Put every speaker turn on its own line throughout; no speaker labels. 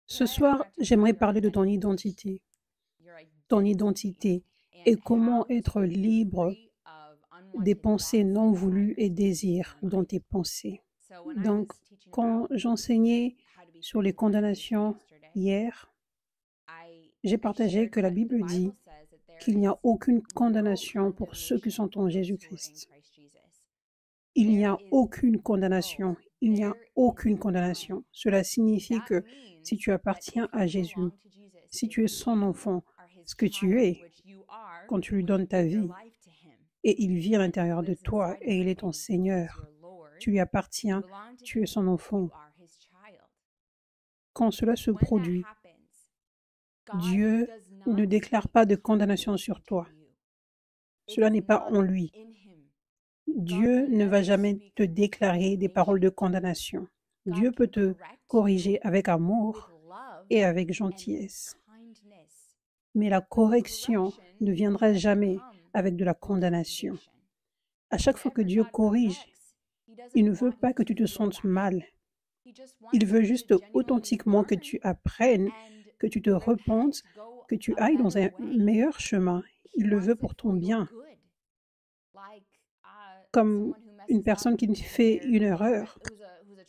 Ce soir, j'aimerais parler de ton identité et comment être libre des pensées non voulues et désirs dans tes pensées. Donc, quand j'enseignais sur les condamnations hier, j'ai partagé que la Bible dit qu'il n'y a aucune condamnation pour ceux qui sont en Jésus-Christ. Il n'y a aucune condamnation. Il n'y a aucune condamnation. Cela signifie que si tu appartiens à Jésus, si tu es son enfant, ce que tu es, quand tu lui donnes ta vie, et il vit à l'intérieur de toi et il est ton Seigneur, tu lui appartiens, tu es son enfant. Quand cela se produit, Dieu ne déclare pas de condamnation sur toi. Cela n'est pas en lui. Dieu ne va jamais te déclarer des paroles de condamnation. Dieu peut te corriger avec amour et avec gentillesse. Mais la correction ne viendra jamais avec de la condamnation. À chaque fois que Dieu corrige, il ne veut pas que tu te sentes mal. Il veut juste authentiquement que tu apprennes, que tu te repentes, que tu ailles dans un meilleur chemin. Il le veut pour ton bien. Comme une personne qui fait une erreur,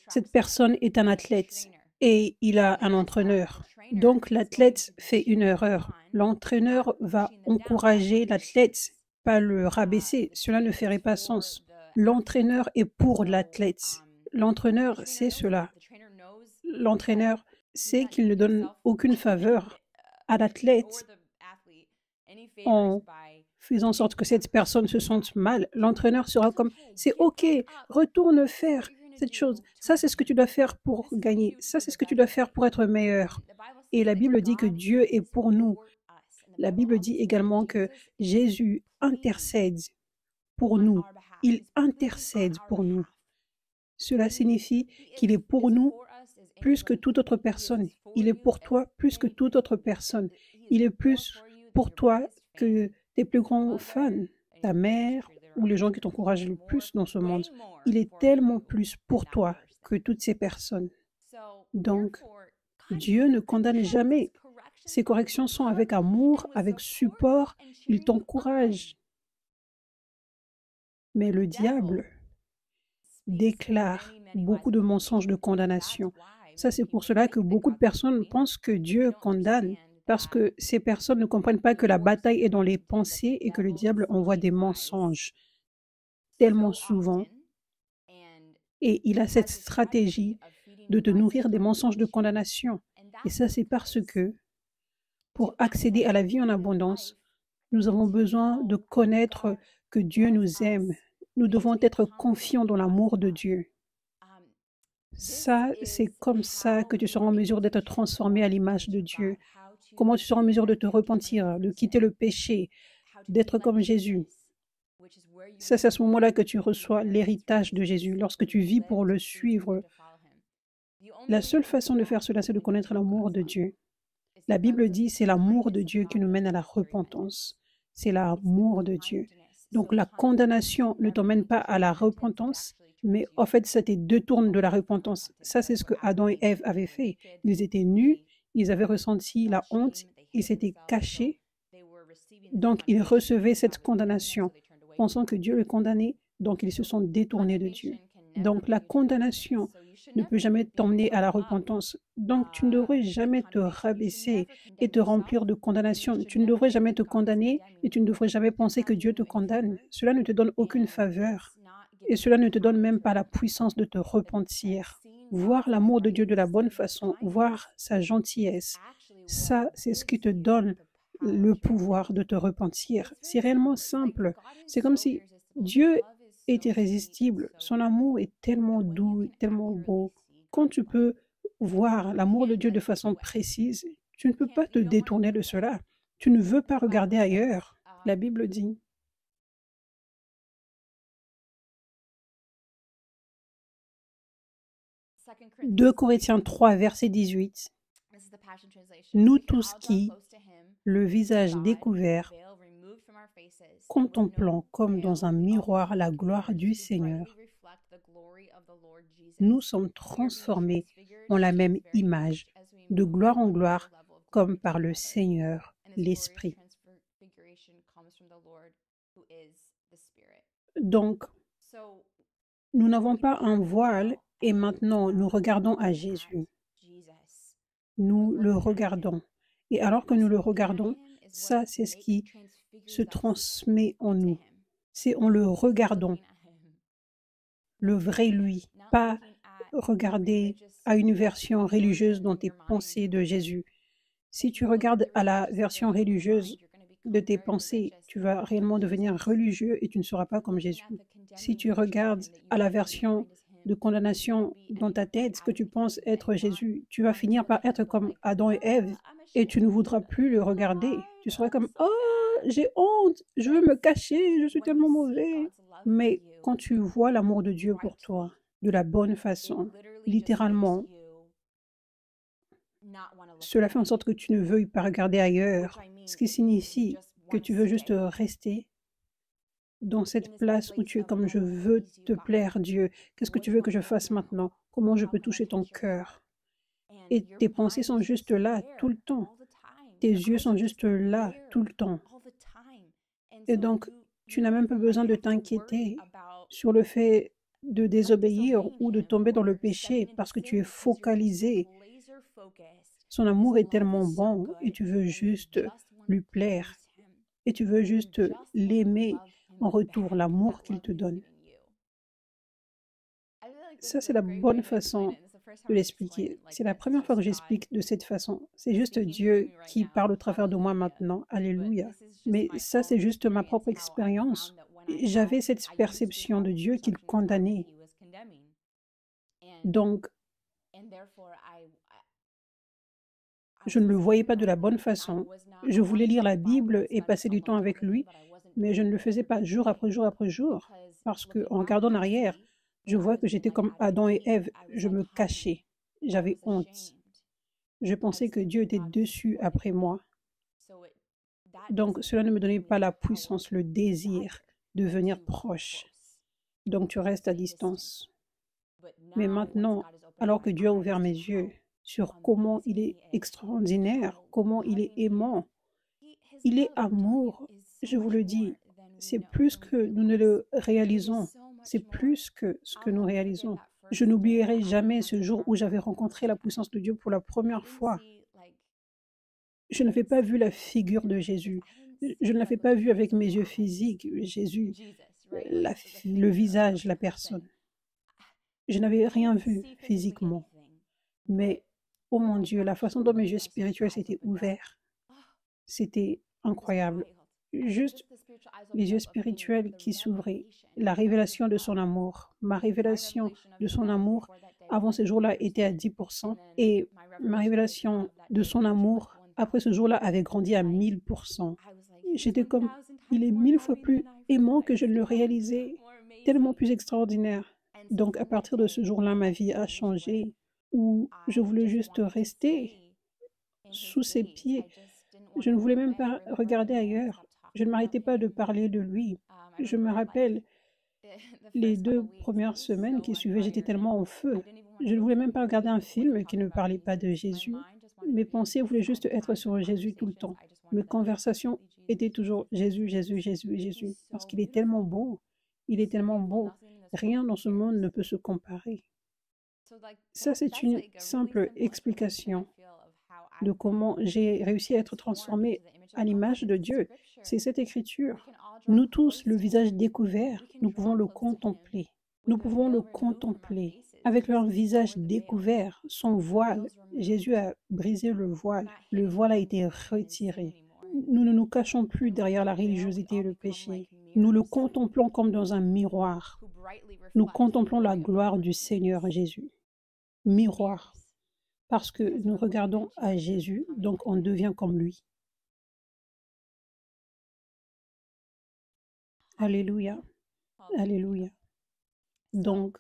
cette personne est un athlète et il a un entraîneur. Donc l'athlète fait une erreur. L'entraîneur va encourager l'athlète, pas le rabaisser. Cela ne ferait pas sens. L'entraîneur est pour l'athlète. L'entraîneur sait cela. L'entraîneur sait qu'il ne donne aucune faveur à l'athlète en faisant en sorte que cette personne se sente mal. L'entraîneur sera comme, c'est OK, retourne faire cette chose. Ça, c'est ce que tu dois faire pour gagner. Ça, c'est ce que tu dois faire pour être meilleur. Et la Bible dit que Dieu est pour nous. La Bible dit également que Jésus intercède pour nous. Il intercède pour nous. Cela signifie qu'il est pour nous plus que toute autre personne. Il est pour toi plus que toute autre personne. Il est plus pour toi que tes plus grands fans, ta mère ou les gens qui t'encouragent le plus dans ce monde. Il est tellement plus pour toi que toutes ces personnes. Donc, Dieu ne condamne jamais. Ses corrections sont avec amour, avec support. Il t'encourage. Mais le diable déclare beaucoup de mensonges de condamnation. Ça, c'est pour cela que beaucoup de personnes pensent que Dieu condamne, parce que ces personnes ne comprennent pas que la bataille est dans les pensées et que le diable envoie des mensonges tellement souvent. Et il a cette stratégie de te nourrir des mensonges de condamnation. Et ça, c'est parce que pour accéder à la vie en abondance, nous avons besoin de connaître que Dieu nous aime. Nous devons être confiants dans l'amour de Dieu. Ça, c'est comme ça que tu seras en mesure d'être transformé à l'image de Dieu. Comment tu seras en mesure de te repentir, de quitter le péché, d'être comme Jésus. Ça, c'est à ce moment-là que tu reçois l'héritage de Jésus, lorsque tu vis pour le suivre. La seule façon de faire cela, c'est de connaître l'amour de Dieu. La Bible dit, c'est l'amour de Dieu qui nous mène à la repentance. C'est l'amour de Dieu. Donc la condamnation ne t'emmène pas à la repentance, mais en fait, ça te détourne de la repentance. Ça, c'est ce que Adam et Ève avaient fait. Ils étaient nus, ils avaient ressenti la honte, ils s'étaient cachés. Donc, ils recevaient cette condamnation, pensant que Dieu les condamnait, donc ils se sont détournés de Dieu. Donc, la condamnation ne peut jamais t'emmener à la repentance. Donc, tu ne devrais jamais te rabaisser et te remplir de condamnation. Tu ne devrais jamais te condamner et tu ne devrais jamais penser que Dieu te condamne. Cela ne te donne aucune faveur et cela ne te donne même pas la puissance de te repentir. Voir l'amour de Dieu de la bonne façon, voir sa gentillesse, ça, c'est ce qui te donne le pouvoir de te repentir. C'est réellement simple. C'est comme si Dieu est irrésistible. Son amour est tellement doux, tellement beau. Quand tu peux voir l'amour de Dieu de façon précise, tu ne peux pas te détourner de cela. Tu ne veux pas regarder ailleurs. La Bible dit. « 2 Corinthiens 3, verset 18. Nous tous qui, le visage découvert, contemplant comme dans un miroir la gloire du Seigneur, nous sommes transformés en la même image de gloire en gloire, comme par le Seigneur, l'Esprit. Donc, nous n'avons pas un voile et maintenant nous regardons à Jésus. Nous le regardons. Et alors que nous le regardons, ça, c'est ce qui se transmet en nous. C'est en le regardant, le vrai lui, pas regarder à une version religieuse dans tes pensées de Jésus. Si tu regardes à la version religieuse de tes pensées, tu vas réellement devenir religieux et tu ne seras pas comme Jésus. Si tu regardes à la version de condamnation dans ta tête, ce que tu penses être Jésus, tu vas finir par être comme Adam et Ève et tu ne voudras plus le regarder. Tu seras comme « Oh, j'ai honte, je veux me cacher, je suis tellement mauvais. » Mais quand tu vois l'amour de Dieu pour toi de la bonne façon, littéralement, cela fait en sorte que tu ne veuilles pas regarder ailleurs, ce qui signifie que tu veux juste rester dans cette place où tu es comme je veux te plaire, Dieu. Qu'est-ce que tu veux que je fasse maintenant? Comment je peux toucher ton cœur? Et tes pensées sont juste là tout le temps. Tes yeux sont juste là tout le temps. Et donc, tu n'as même pas besoin de t'inquiéter sur le fait de désobéir ou de tomber dans le péché parce que tu es focalisé. Son amour est tellement bon et tu veux juste lui plaire et tu veux juste l'aimer en retour, l'amour qu'il te donne. Ça, c'est la bonne façon de l'expliquer. C'est la première fois que j'explique de cette façon. C'est juste Dieu qui parle au travers de moi maintenant. Alléluia. Mais ça, c'est juste ma propre expérience. J'avais cette perception de Dieu qu'il condamnait. Donc, je ne le voyais pas de la bonne façon. Je voulais lire la Bible et passer du temps avec lui, mais je ne le faisais pas jour après jour après jour, parce qu'en regardant en arrière, je vois que j'étais comme Adam et Ève, je me cachais, j'avais honte. Je pensais que Dieu était dessus après moi. Donc cela ne me donnait pas la puissance, le désir de venir proche. Donc tu restes à distance. Mais maintenant, alors que Dieu a ouvert mes yeux sur comment il est extraordinaire, comment il est aimant, il est amour, je vous le dis, c'est plus que nous ne le réalisons, c'est plus que ce que nous réalisons. Je n'oublierai jamais ce jour où j'avais rencontré la puissance de Dieu pour la première fois. Je n'avais pas vu la figure de Jésus. Je ne l'avais pas vu avec mes yeux physiques, Jésus, le visage, la personne. Je n'avais rien vu physiquement. Mais, oh mon Dieu, la façon dont mes yeux spirituels s'étaient ouverts, c'était incroyable. Juste les yeux spirituels qui s'ouvraient, la révélation de son amour. Ma révélation de son amour avant ce jour-là était à 10% et ma révélation de son amour après ce jour-là avait grandi à 1000%. J'étais comme, il est 1000 fois plus aimant que je ne le réalisais, tellement plus extraordinaire. Donc à partir de ce jour-là, ma vie a changé, où je voulais juste rester sous ses pieds. Je ne voulais même pas regarder ailleurs. Je ne m'arrêtais pas de parler de lui. Je me rappelle, les 2 premières semaines qui suivaient, j'étais tellement en feu. Je ne voulais même pas regarder un film qui ne parlait pas de Jésus. Mes pensées voulaient juste être sur Jésus tout le temps. Mes conversations étaient toujours Jésus, Jésus, Jésus, Jésus. Parce qu'il est tellement beau. Il est tellement beau. Rien dans ce monde ne peut se comparer. Ça, c'est une simple explication de comment j'ai réussi à être transformée à l'image de Dieu. C'est cette écriture. Nous tous, le visage découvert, nous pouvons le contempler. Nous pouvons le contempler. Avec leur visage découvert, son voile, Jésus a brisé le voile. Le voile a été retiré. Nous ne nous cachons plus derrière la religiosité et le péché. Nous le contemplons comme dans un miroir. Nous contemplons la gloire du Seigneur Jésus. Miroir. Parce que nous regardons à Jésus, donc on devient comme lui. Alléluia. Alléluia. Donc,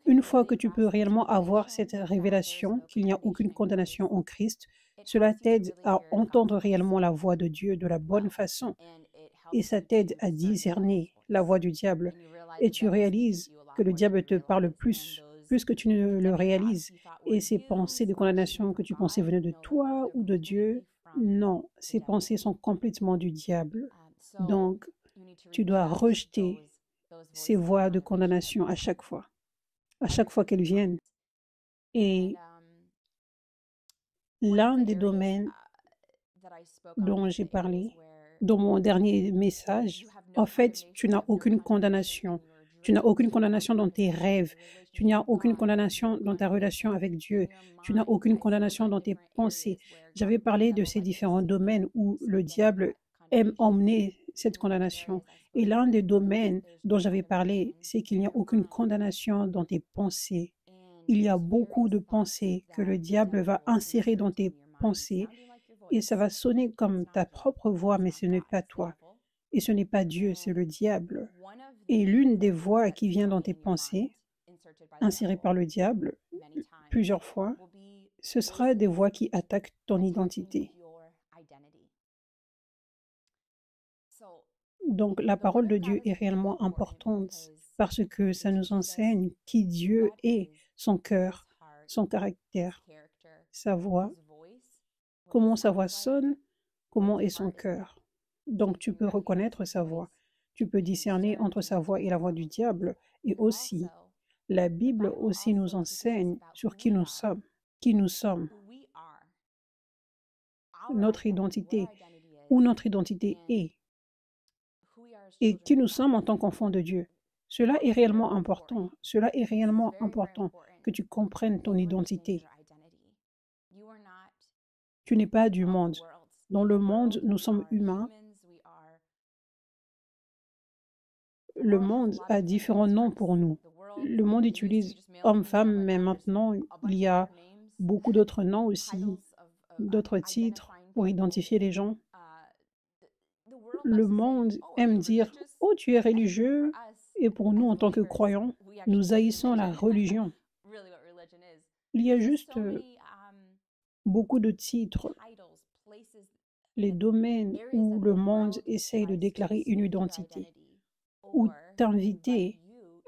une fois que tu peux réellement avoir cette révélation qu'il n'y a aucune condamnation en Christ, cela t'aide à entendre réellement la voix de Dieu de la bonne façon et ça t'aide à discerner la voix du diable. Et tu réalises que le diable te parle plus plus que tu ne le réalises. Et ces pensées de condamnation que tu pensais venaient de toi ou de Dieu, non, ces pensées sont complètement du diable. Donc, tu dois rejeter ces voix de condamnation à chaque fois qu'elles viennent. Et l'un des domaines dont j'ai parlé dans mon dernier message, en fait, tu n'as aucune condamnation. Tu n'as aucune condamnation dans tes rêves. Tu n'as aucune condamnation dans ta relation avec Dieu. Tu n'as aucune condamnation dans tes pensées. J'avais parlé de ces différents domaines où le diable aime emmener cette condamnation. Et l'un des domaines dont j'avais parlé, c'est qu'il n'y a aucune condamnation dans tes pensées. Il y a beaucoup de pensées que le diable va insérer dans tes pensées et ça va sonner comme ta propre voix, mais ce n'est pas toi. Et ce n'est pas Dieu, c'est le diable. Et l'une des voix qui vient dans tes pensées, insérée par le diable, plusieurs fois, ce sera des voix qui attaquent ton identité. Donc la parole de Dieu est réellement importante parce que ça nous enseigne qui Dieu est, son cœur, son caractère, sa voix, comment sa voix sonne, comment est son cœur. Donc tu peux reconnaître sa voix. Tu peux discerner entre sa voix et la voix du diable. Et aussi, la Bible aussi nous enseigne sur qui nous sommes, notre identité, où notre identité est, et qui nous sommes en tant qu'enfants de Dieu. Cela est réellement important. Cela est réellement important que tu comprennes ton identité. Tu n'es pas du monde. Dans le monde, nous sommes humains. Le monde a différents noms pour nous. Le monde utilise homme, femme, mais maintenant, il y a beaucoup d'autres noms aussi, d'autres titres pour identifier les gens. Le monde aime dire « Oh, tu es religieux », et pour nous, en tant que croyants, nous haïssons la religion. Il y a juste beaucoup de titres, les domaines où le monde essaye de déclarer une identité, ou t'inviter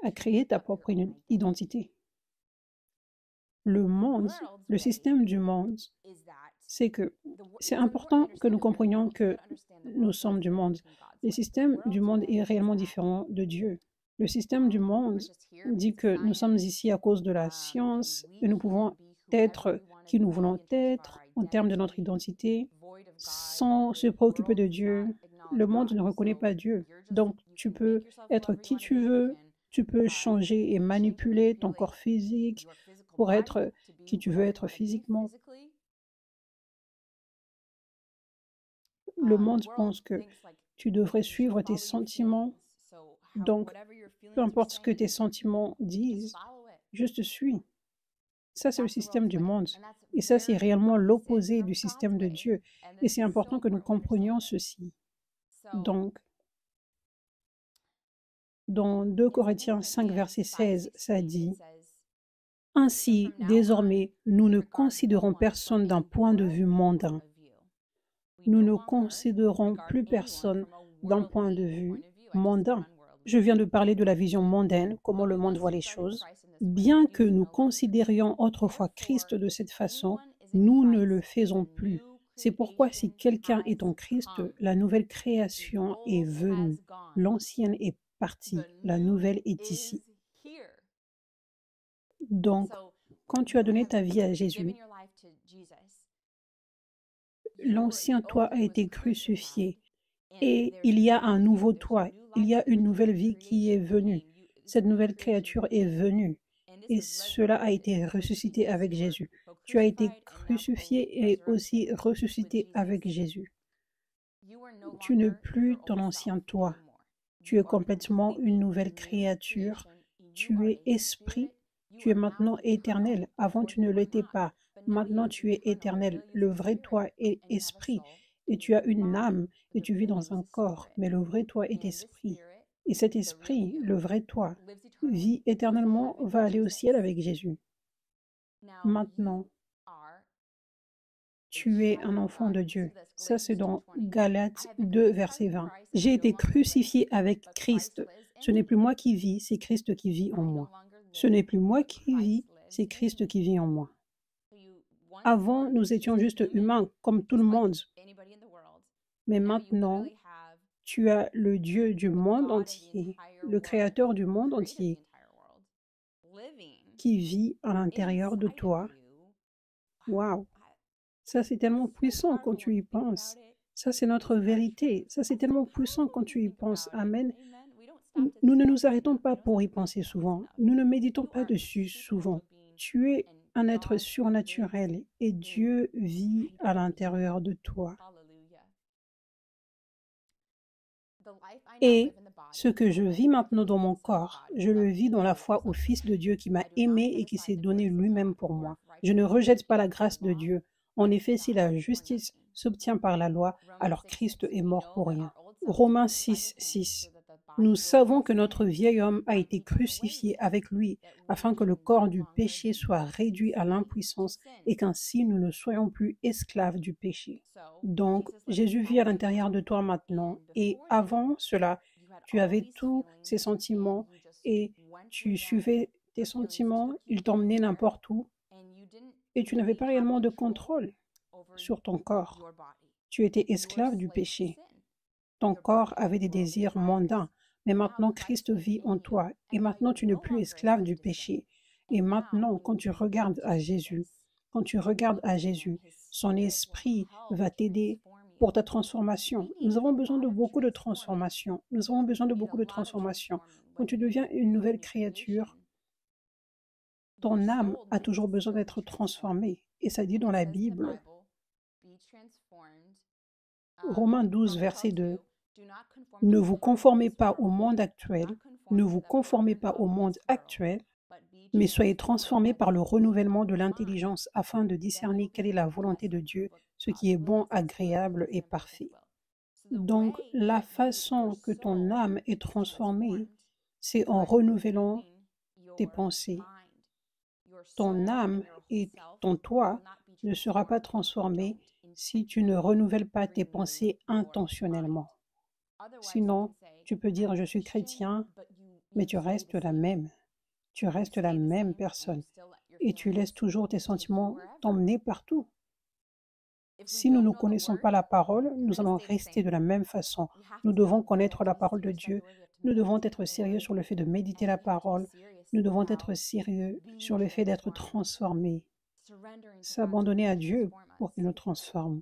à créer ta propre identité. Le monde, le système du monde, c'est important que nous comprenions que nous sommes du monde. Le système du monde est réellement différent de Dieu. Le système du monde dit que nous sommes ici à cause de la science et nous pouvons être qui nous voulons être en termes de notre identité sans se préoccuper de Dieu. Le monde ne reconnaît pas Dieu. Donc, tu peux être qui tu veux, tu peux changer et manipuler ton corps physique pour être qui tu veux être physiquement. Le monde pense que tu devrais suivre tes sentiments. Donc, peu importe ce que tes sentiments disent, juste suis. Ça, c'est le système du monde. Et ça, c'est réellement l'opposé du système de Dieu. Et c'est important que nous comprenions ceci. Donc, dans 2 Corinthiens 5, verset 16, ça dit « Ainsi, désormais, nous ne considérons personne d'un point de vue mondain. Nous ne considérons plus personne d'un point de vue mondain. » Je viens de parler de la vision mondaine, comment le monde voit les choses. Bien que nous considérions autrefois Christ de cette façon, nous ne le faisons plus. C'est pourquoi si quelqu'un est en Christ, la nouvelle création est venue. L'ancienne est partie, la nouvelle est ici. Donc, quand tu as donné ta vie à Jésus, l'ancien toi a été crucifié et il y a un nouveau toi, il y a une nouvelle vie qui est venue. Cette nouvelle créature est venue et cela a été ressuscité avec Jésus. Tu as été crucifié et aussi ressuscité avec Jésus. Tu n'es plus ton ancien toi. Tu es complètement une nouvelle créature. Tu es esprit. Tu es maintenant éternel. Avant, tu ne l'étais pas. Maintenant, tu es éternel. Le vrai toi est esprit. Et tu as une âme et tu vis dans un corps. Mais le vrai toi est esprit. Et cet esprit, le vrai toi, vit éternellement, va aller au ciel avec Jésus. Maintenant, tu es un enfant de Dieu. Ça, c'est dans Galates 2, verset 20. J'ai été crucifié avec Christ. Ce n'est plus moi qui vis, c'est Christ qui vit en moi. Ce n'est plus moi qui vis, c'est Christ qui vit en moi. Avant, nous étions juste humains, comme tout le monde. Mais maintenant, tu as le Dieu du monde entier, le Créateur du monde entier, qui vit à l'intérieur de toi. Waouh! Ça, c'est tellement puissant quand tu y penses. Ça, c'est notre vérité. Ça, c'est tellement puissant quand tu y penses. Amen. Nous ne nous arrêtons pas pour y penser souvent. Nous ne méditons pas dessus souvent. Tu es un être surnaturel et Dieu vit à l'intérieur de toi. Et ce que je vis maintenant dans mon corps, je le vis dans la foi au Fils de Dieu qui m'a aimé et qui s'est donné lui-même pour moi. Je ne rejette pas la grâce de Dieu. En effet, si la justice s'obtient par la loi, alors Christ est mort pour rien. Romains 6, 6. Nous savons que notre vieil homme a été crucifié avec lui, afin que le corps du péché soit réduit à l'impuissance et qu'ainsi nous ne soyons plus esclaves du péché. Donc, Jésus vit à l'intérieur de toi maintenant, et avant cela, tu avais tous ces sentiments et tu suivais tes sentiments, ils t'emmenaient n'importe où, et tu n'avais pas réellement de contrôle sur ton corps. Tu étais esclave du péché. Ton corps avait des désirs mondains, mais maintenant Christ vit en toi, et maintenant tu n'es plus esclave du péché. Et maintenant, quand tu regardes à Jésus, son esprit va t'aider pour ta transformation. Nous avons besoin de beaucoup de transformation. Nous avons besoin de beaucoup de transformation. Quand tu deviens une nouvelle créature, ton âme a toujours besoin d'être transformée. Et ça dit dans la Bible, Romains 12, verset 2, ne vous conformez pas au monde actuel, ne vous conformez pas au monde actuel, mais soyez transformés par le renouvellement de l'intelligence afin de discerner quelle est la volonté de Dieu, ce qui est bon, agréable et parfait. Donc, la façon que ton âme est transformée, c'est en renouvelant tes pensées. Ton âme et ton toi ne sera pas transformé si tu ne renouvelles pas tes pensées intentionnellement. Sinon, tu peux dire je suis chrétien, mais tu restes la même. Tu restes la même personne et tu laisses toujours tes sentiments t'emmener partout. Si nous ne connaissons pas la parole, nous allons rester de la même façon. Nous devons connaître la parole de Dieu. Nous devons être sérieux sur le fait de méditer la parole. Nous devons être sérieux sur le fait d'être transformés. S'abandonner à Dieu pour qu'il nous transforme.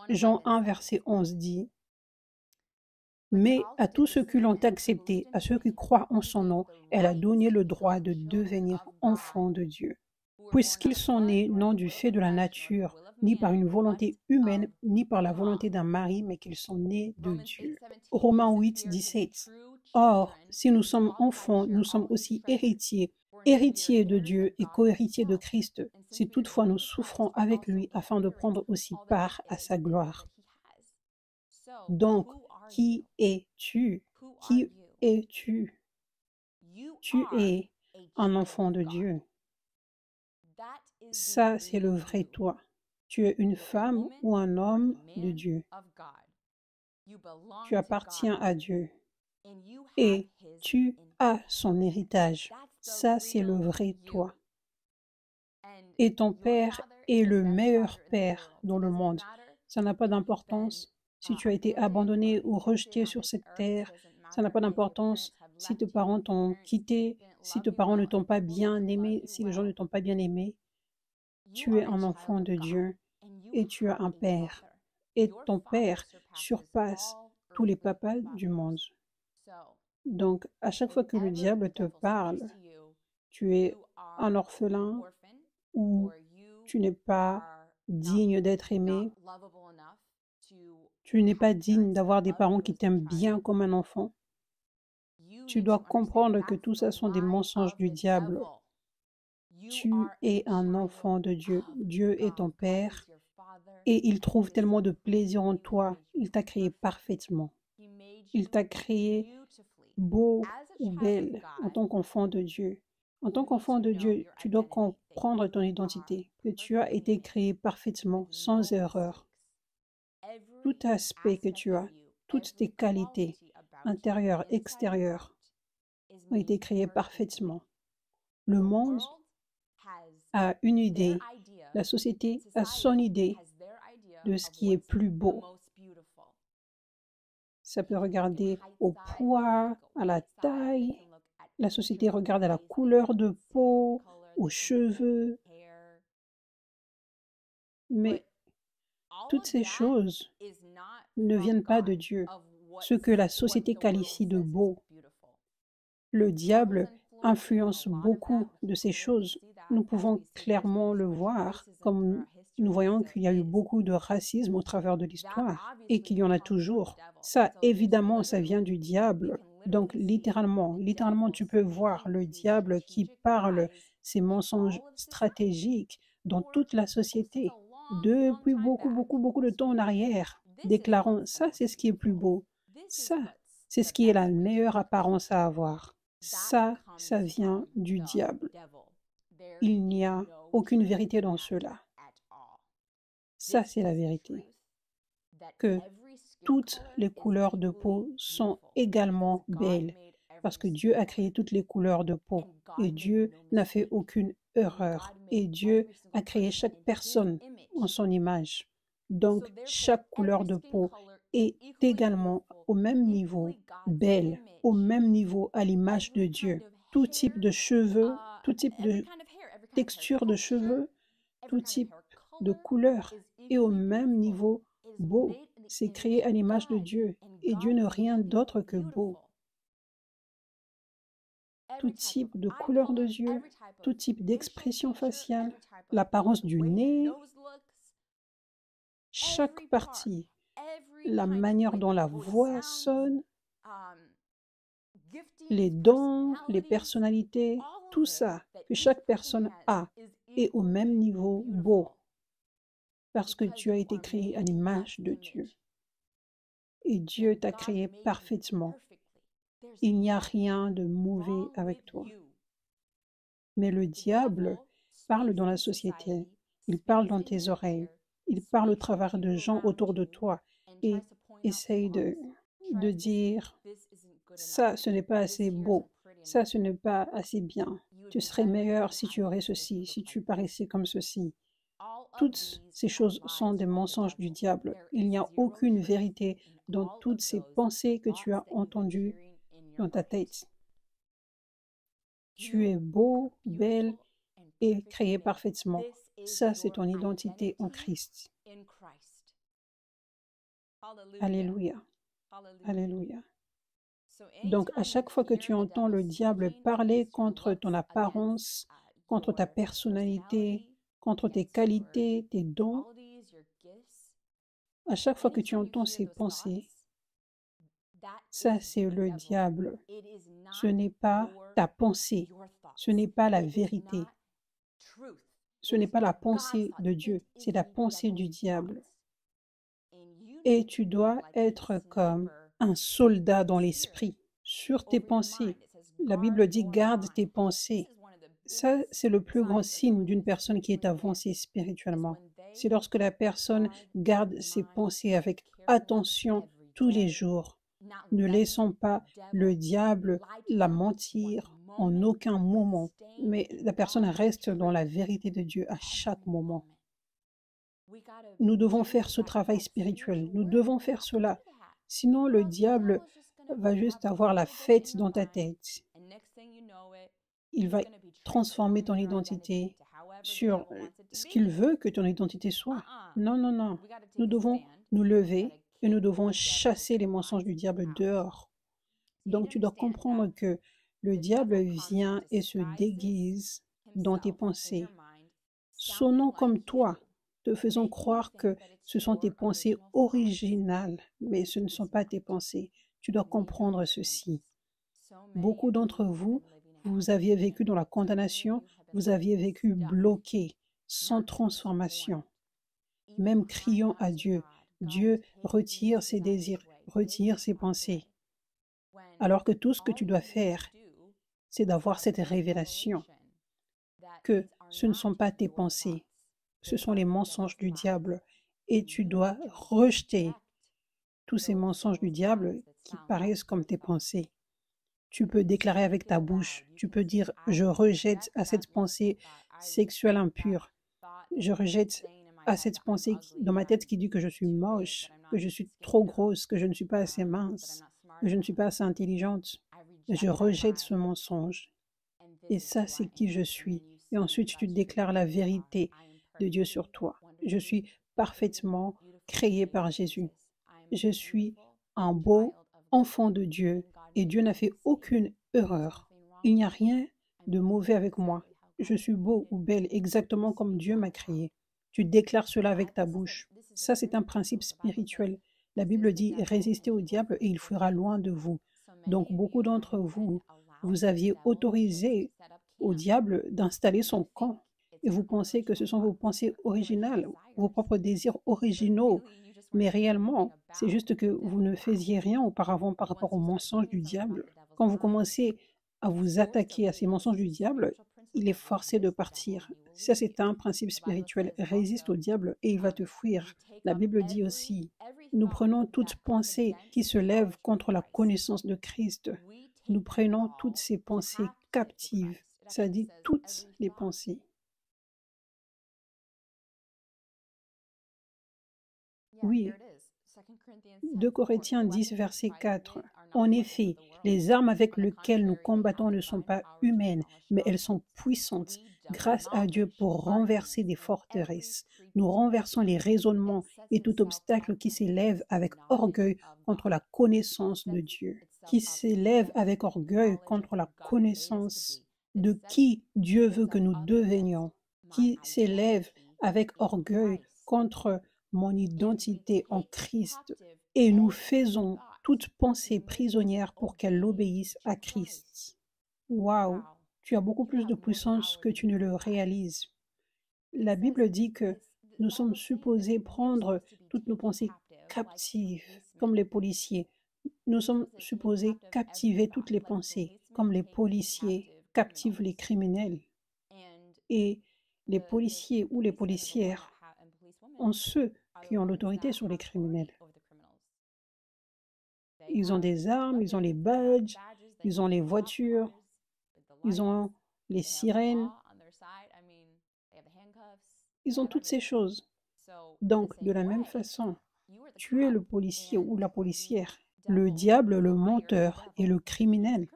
Jean 1, verset 11 dit, mais à tous ceux qui l'ont accepté, à ceux qui croient en son nom, elle a donné le droit de devenir enfants de Dieu. Puisqu'ils sont nés non du fait de la nature, ni par une volonté humaine, ni par la volonté d'un mari, mais qu'ils sont nés de Dieu. Romains 8, 17. Or, si nous sommes enfants, nous sommes aussi héritiers, héritiers de Dieu et co-héritiers de Christ, si toutefois nous souffrons avec lui afin de prendre aussi part à sa gloire. Donc, qui es-tu? Qui es-tu? Tu es un enfant de Dieu. Ça, c'est le vrai toi. Tu es une femme ou un homme de Dieu. Tu appartiens à Dieu et tu as son héritage. Ça, c'est le vrai toi. Et ton père est le meilleur père dans le monde. Ça n'a pas d'importance si tu as été abandonné ou rejeté sur cette terre. Ça n'a pas d'importance si tes parents t'ont quitté, si tes parents ne t'ont pas bien aimé, si les gens ne t'ont pas bien aimé. Tu es un enfant de Dieu et tu as un père. Et ton père surpasse tous les papas du monde. Donc, à chaque fois que le diable te parle, tu es un orphelin ou tu n'es pas digne d'être aimé, tu n'es pas digne d'avoir des parents qui t'aiment bien comme un enfant. Tu dois comprendre que tout ça sont des mensonges du diable. Tu es un enfant de Dieu. Dieu est ton Père et il trouve tellement de plaisir en toi. Il t'a créé parfaitement. Il t'a créé beau ou belle en tant qu'enfant de Dieu. En tant qu'enfant de Dieu, tu dois comprendre ton identité, que tu as été créé parfaitement, sans erreur. Tout aspect que tu as, toutes tes qualités, intérieur, extérieur, ont été créés parfaitement. Le monde a une idée, la société a son idée de ce qui est plus beau. Ça peut regarder au poids, à la taille. La société regarde à la couleur de peau, aux cheveux. Mais toutes ces choses ne viennent pas de Dieu, ce que la société qualifie de beau. Le diable influence beaucoup de ces choses. Nous pouvons clairement le voir, comme nous voyons qu'il y a eu beaucoup de racisme au travers de l'histoire et qu'il y en a toujours. Ça, évidemment, ça vient du diable. Donc, littéralement, tu peux voir le diable qui parle ces mensonges stratégiques dans toute la société depuis beaucoup de temps en arrière, déclarant ça, c'est ce qui est plus beau. Ça, c'est ce qui est la meilleure apparence à avoir. Ça vient du diable. Il n'y a aucune vérité dans cela. Ça, c'est la vérité. Que toutes les couleurs de peau sont également belles, parce que Dieu a créé toutes les couleurs de peau, et Dieu n'a fait aucune erreur, et Dieu a créé chaque personne en son image. Donc, chaque couleur de peau est également au même niveau belle, au même niveau à l'image de Dieu. Tout type de cheveux, tout type de texture de cheveux, tout type de couleur est au même niveau beau. C'est créé à l'image de Dieu, et Dieu n'est rien d'autre que beau. Tout type de couleur de yeux, tout type d'expression faciale, l'apparence du nez, chaque partie, la manière dont la voix sonne, les dons, les personnalités, tout ça que chaque personne a est au même niveau beau, parce que tu as été créé à l'image de Dieu. Et Dieu t'a créé parfaitement. Il n'y a rien de mauvais avec toi. Mais le diable parle dans la société, il parle dans tes oreilles, il parle au travers de gens autour de toi et essaye de dire ça, ce n'est pas assez beau, ça, ce n'est pas assez bien. Tu serais meilleur si tu aurais ceci, si tu paraissais comme ceci. Toutes ces choses sont des mensonges du diable. Il n'y a aucune vérité dans toutes ces pensées que tu as entendues dans ta tête. Tu es beau, belle et créé parfaitement. Ça, c'est ton identité en Christ. Alléluia. Alléluia. Donc, à chaque fois que tu entends le diable parler contre ton apparence, contre ta personnalité, contre tes qualités, tes dons, à chaque fois que tu entends ces pensées, ça, c'est le diable. Ce n'est pas ta pensée. Ce n'est pas la vérité. Ce n'est pas la pensée de Dieu. C'est la pensée du diable. Et tu dois être comme un soldat dans l'esprit, sur tes pensées. La Bible dit garde tes pensées. Ça, c'est le plus grand signe d'une personne qui est avancée spirituellement. C'est lorsque la personne garde ses pensées avec attention tous les jours. Ne laissons pas le diable la mentir en aucun moment, mais la personne reste dans la vérité de Dieu à chaque moment. Nous devons faire ce travail spirituel. Nous devons faire cela. Sinon, le diable va juste avoir la fête dans ta tête. Il va transformer ton identité sur ce qu'il veut que ton identité soit. Non, non, non. Nous devons nous lever et nous devons chasser les mensonges du diable dehors. Donc, tu dois comprendre que le diable vient et se déguise dans tes pensées, sonnant comme toi, te faisant croire que ce sont tes pensées originales, mais ce ne sont pas tes pensées. Tu dois comprendre ceci. Beaucoup d'entre vous, vous aviez vécu dans la condamnation, vous aviez vécu bloqué, sans transformation, même criant à Dieu. Dieu retire ses désirs, retire ses pensées. Alors que tout ce que tu dois faire, c'est d'avoir cette révélation que ce ne sont pas tes pensées, ce sont les mensonges du diable et tu dois rejeter tous ces mensonges du diable qui paraissent comme tes pensées. Tu peux déclarer avec ta bouche, tu peux dire, je rejette à cette pensée sexuelle impure, je rejette à cette pensée dans ma tête qui dit que je suis moche, que je suis trop grosse, que je ne suis pas assez mince, que je ne suis pas assez intelligente. Je rejette ce mensonge. Et ça, c'est qui je suis. Et ensuite, tu déclares la vérité de Dieu sur toi. Je suis parfaitement créé par Jésus. Je suis un beau enfant de Dieu et Dieu n'a fait aucune erreur. Il n'y a rien de mauvais avec moi. Je suis beau ou belle exactement comme Dieu m'a créé. Tu déclares cela avec ta bouche. Ça, c'est un principe spirituel. La Bible dit, résistez au diable et il fuira loin de vous. Donc, beaucoup d'entre vous, vous aviez autorisé au diable d'installer son camp et vous pensez que ce sont vos pensées originales, vos propres désirs originaux. Mais réellement, c'est juste que vous ne faisiez rien auparavant par rapport aux mensonges du diable. Quand vous commencez à vous attaquer à ces mensonges du diable, il est forcé de partir. Ça, c'est un principe spirituel. Résiste au diable et il va te fuir. La Bible dit aussi, nous prenons toute pensée qui se lève contre la connaissance de Christ. Nous prenons toutes ces pensées captives. Ça dit toutes les pensées. Oui, 2 Corinthiens 10, verset 4. En effet, les armes avec lesquelles nous combattons ne sont pas humaines, mais elles sont puissantes, grâce à Dieu pour renverser des forteresses. Nous renversons les raisonnements et tout obstacle qui s'élève avec orgueil contre la connaissance de Dieu, qui s'élève avec orgueil contre la connaissance de qui Dieu veut que nous devenions, qui s'élève avec orgueil contre mon identité en Christ, et nous faisons toute pensée prisonnière pour qu'elle obéisse à Christ. Waouh, tu as beaucoup plus de puissance que tu ne le réalises. La Bible dit que nous sommes supposés prendre toutes nos pensées captives, comme les policiers. Nous sommes supposés captiver toutes les pensées, comme les policiers captivent les criminels. Et les policiers ou les policières ont ceux qui ont l'autorité sur les criminels. Ils ont des armes, ils ont les badges, ils ont les voitures, ils ont les sirènes, ils ont toutes ces choses. Donc, de la même façon, tu es le policier ou la policière, le diable, le menteur et le criminel.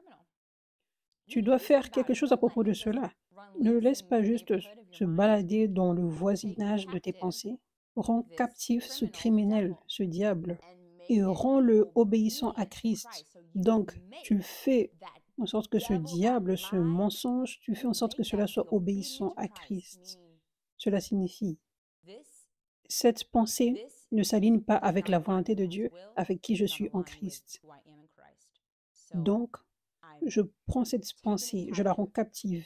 Tu dois faire quelque chose à propos de cela. Ne laisse pas juste se balader dans le voisinage de tes pensées. Rends captif ce criminel, ce diable, et rends-le obéissant à Christ. Donc, tu fais en sorte que ce diable, ce mensonge, tu fais en sorte que cela soit obéissant à Christ. Cela signifie, cette pensée ne s'aligne pas avec la volonté de Dieu, avec qui je suis en Christ. Donc, je prends cette pensée, je la rends captive,